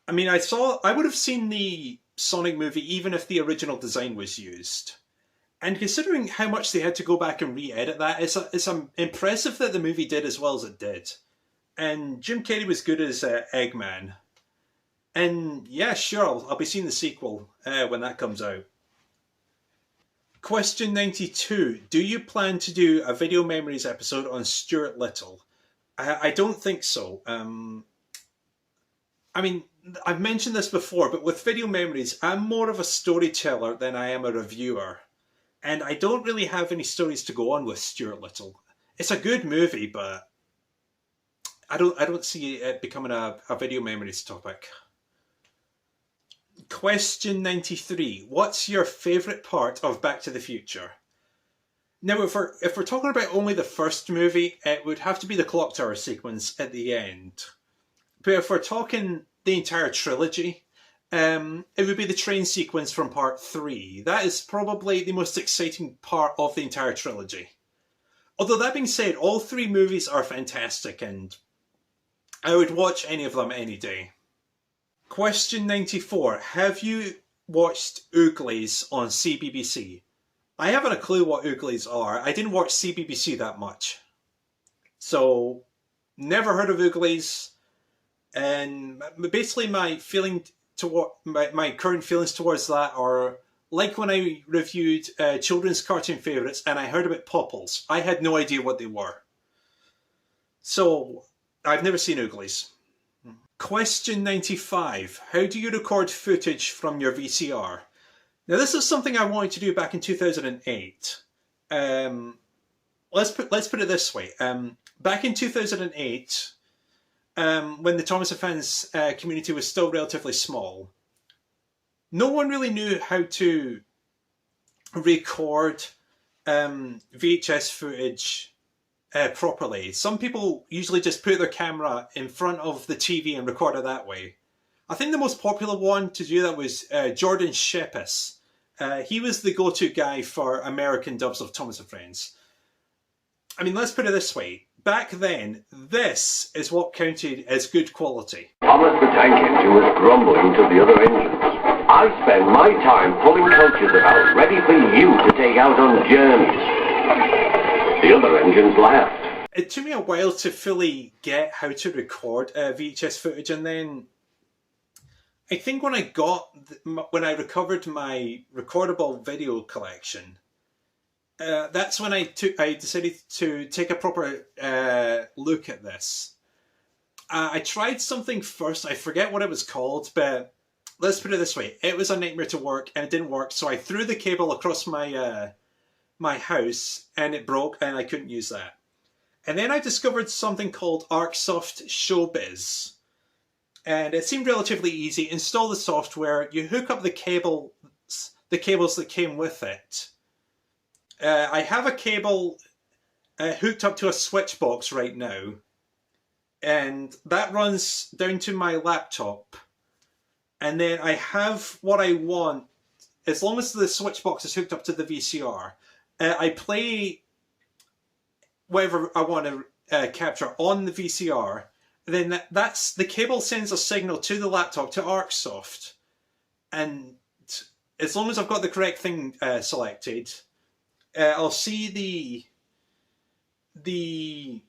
I would have seen the Sonic movie even if the original design was used. And considering how much they had to go back and re-edit that, it's impressive that the movie did as well as it did. And Jim Carrey was good as Eggman. And yeah, sure, I'll be seeing the sequel when that comes out. Question 92. Do you plan to do a Video Memories episode on Stuart Little? I don't think so. I mean, I've mentioned this before, but with Video Memories, I'm more of a storyteller than I am a reviewer. And I don't really have any stories to go on with Stuart Little. It's a good movie, but I don't see it becoming a Video Memories topic. Question 93. What's your favourite part of Back to the Future? Now, if we're talking about only the first movie, it would have to be the clock tower sequence at the end. But if we're talking the entire trilogy, it would be the train sequence from part 3. That is probably the most exciting part of the entire trilogy. Although that being said, all 3 movies are fantastic and I would watch any of them any day. Question 94. Have you watched Ooglies on CBBC? I haven't a clue what Ooglies are. I didn't watch CBBC that much. So, never heard of Ooglies. And basically my current feelings towards that are like when I reviewed children's cartoon favourites and I heard about Popples. I had no idea what they were. So, I've never seen Ooglies. Question 95. How do you record footage from your VCR? Now this is something I wanted to do back in 2008. Let's put it this way. Back in 2008, when the Thomas & Friends community was still relatively small, no one really knew how to record VHS footage properly. Some people usually just put their camera in front of the TV and record it that way. I think the most popular one to do that was Jordan Shepis. He was the go-to guy for American dubs of Thomas & Friends. I mean, let's put it this way. Back then, this is what counted as good quality. Thomas the Tank Engine was grumbling to the other engines. I spend my time pulling coaches about, ready for you to take out on journeys. The other engines laughed. It took me a while to fully get how to record VHS footage, and then I think when I recovered my recordable video collection, that's when I decided to take a proper look at this. I tried something first. I forget what it was called, but let's put it this way: it was a nightmare to work, and it didn't work. So I threw the cable across my house, and it broke, and I couldn't use that. And then I discovered something called ArcSoft Showbiz. And it seemed relatively easy. Install the software, you hook up the cables that came with it. I have a cable hooked up to a switch box right now, and that runs down to my laptop. And then I have what I want, as long as the switch box is hooked up to the VCR. I play whatever I want to capture on the VCR. Then that's the cable sends a signal to the laptop, to ArcSoft, and as long as I've got the correct thing selected, I'll see the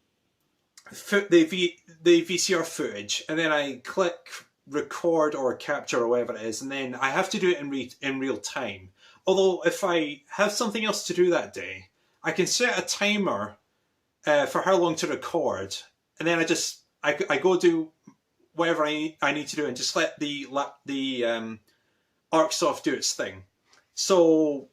VCR footage, and then I click record or capture or whatever it is, and then I have to do it in real time. Although if I have something else to do that day, I can set a timer for how long to record, and then I go do whatever I need to do and just let the ArcSoft do its thing. So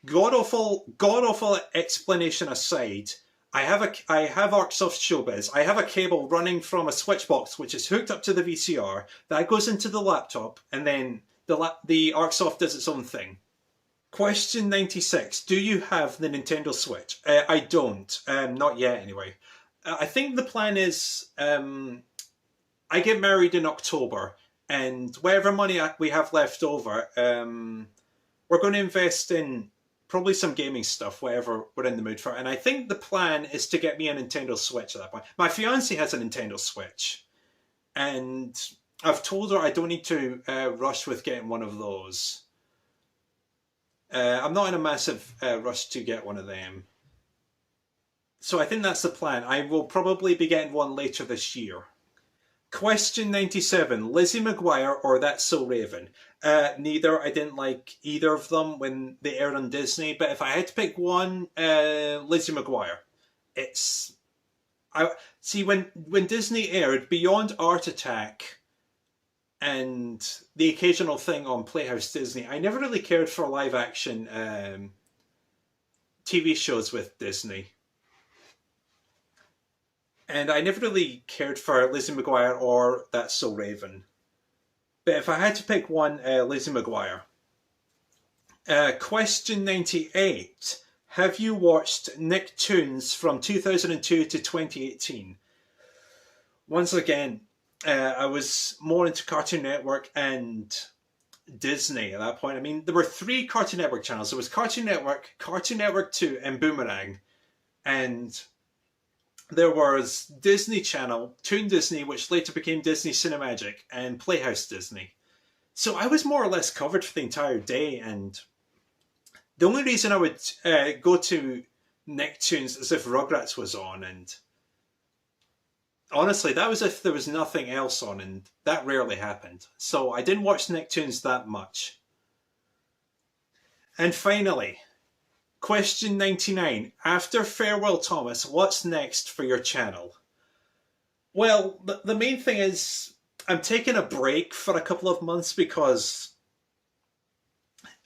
god awful explanation aside, I have ArcSoft Showbiz. I have a cable running from a switch box which is hooked up to the VCR that goes into the laptop, and then the ArcSoft does its own thing. Question 96. Do you have the Nintendo Switch? I don't. Not yet anyway. I think the plan is I get married in October, and whatever money we have left over, we're going to invest in probably some gaming stuff, whatever we're in the mood for. And I think the plan is to get me a Nintendo Switch at that point. My fiancée has a Nintendo Switch, and I've told her I don't need to rush with getting one of those. I'm not in a massive rush to get one of them. So I think that's the plan. I will probably be getting one later this year. Question 97. Lizzie McGuire or That's So Raven? Neither. I didn't like either of them when they aired on Disney. But if I had to pick one, Lizzie McGuire. See, when Disney aired Beyond Art Attack and the occasional thing on Playhouse Disney. I never really cared for live action TV shows with Disney. And I never really cared for Lizzie McGuire or That's So Raven. But if I had to pick one, Lizzie McGuire. Question 98. Have you watched Nicktoons from 2002 to 2018? Once again, I was more into Cartoon Network and Disney at that point. I mean, there were 3 Cartoon Network channels. There was Cartoon Network 2, and Boomerang. And there was Disney Channel, Toon Disney, which later became Disney Cinemagic, and Playhouse Disney. So I was more or less covered for the entire day, and the only reason I would go to Nicktoons is if Rugrats was on, and honestly, that was if there was nothing else on, and that rarely happened. So I didn't watch Nicktoons that much. And finally, question 99. After Farewell Thomas, what's next for your channel? Well, the main thing is I'm taking a break for a couple of months because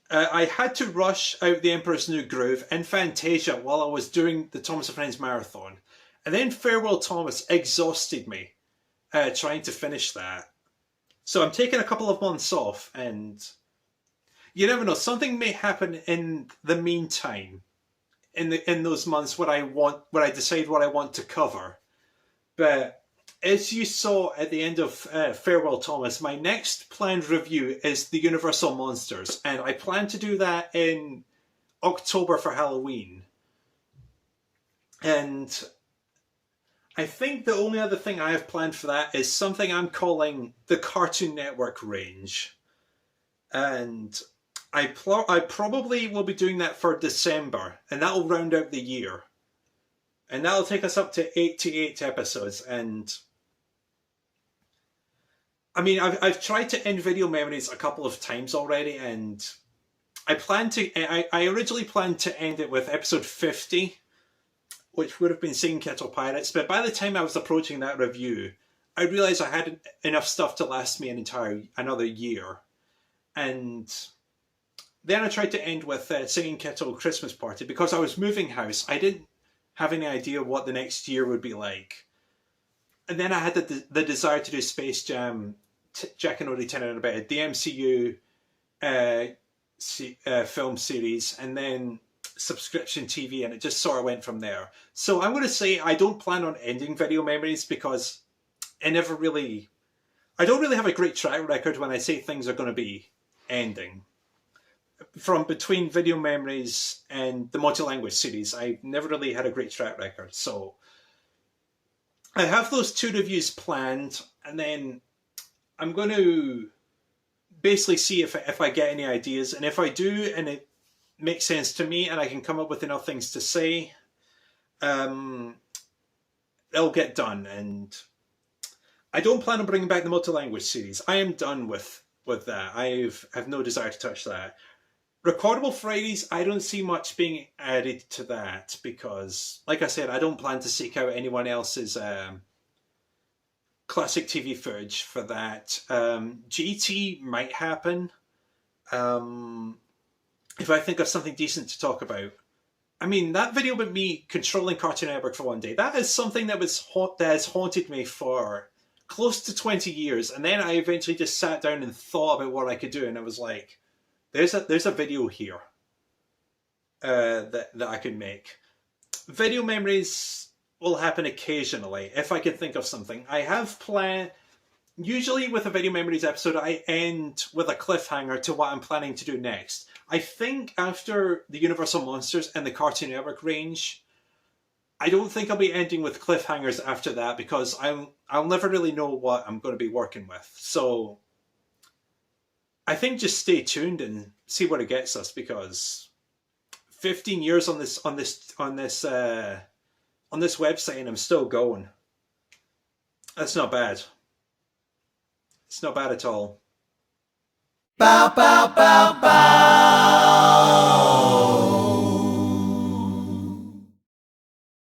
I had to rush out The Emperor's New Groove and Fantasia while I was doing the Thomas & Friends Marathon. And then Farewell Thomas exhausted me trying to finish that. So I'm taking a couple of months off, and you never know, something may happen in the meantime, in those months where I decide what I want to cover. But as you saw at the end of Farewell Thomas, my next planned review is the Universal Monsters, and I plan to do that in October for Halloween. And I think the only other thing I have planned for that is something I'm calling the Cartoon Network range. And I probably will be doing that for December, and that'll round out the year. And that'll take us up to 88 episodes, and I mean, I've tried to end Video Memories a couple of times already, and I originally planned to end it with episode 50, which would have been Singing Kettle Pirates, but by the time I was approaching that review, I realised I had enough stuff to last me another year. And then I tried to end with Singing Kettle Christmas Party, because I was moving house. I didn't have any idea what the next year would be like. And then I had the desire to do Space Jam, Jack and Odie 10 in a Bed, the MCU film series, and then subscription TV, and it just sort of went from there. So I'm going to say I don't plan on ending Video Memories because I don't really have a great track record when I say things are going to be ending. From between Video Memories and the multi-language series, I've never really had a great track record. So I have those 2 reviews planned, and then I'm going to basically see if I get any ideas, and if I do and it makes sense to me and I can come up with enough things to say, it'll get done. And I don't plan on bringing back the multi-language series. I am done with that. I have no desire to touch that. Recordable Fridays, I don't see much being added to that because, like I said, I don't plan to seek out anyone else's classic TV footage for that. GT might happen if I think of something decent to talk about. I mean, that video with me controlling Cartoon Network for one day, that is something that has haunted me for close to 20 years. And then I eventually just sat down and thought about what I could do, and I was like, there's a video here that I can make. Video Memories will happen occasionally if I can think of something. I have planned. Usually with a Video Memories episode, I end with a cliffhanger to what I'm planning to do next. I think after the Universal Monsters and the Cartoon Network range, I don't think I'll be ending with cliffhangers after that because I'll never really know what I'm going to be working with. So I think just stay tuned and see where it gets us, because 15 years on this website and I'm still going. That's not bad. It's not bad at all. Bow, bow, bow, bow.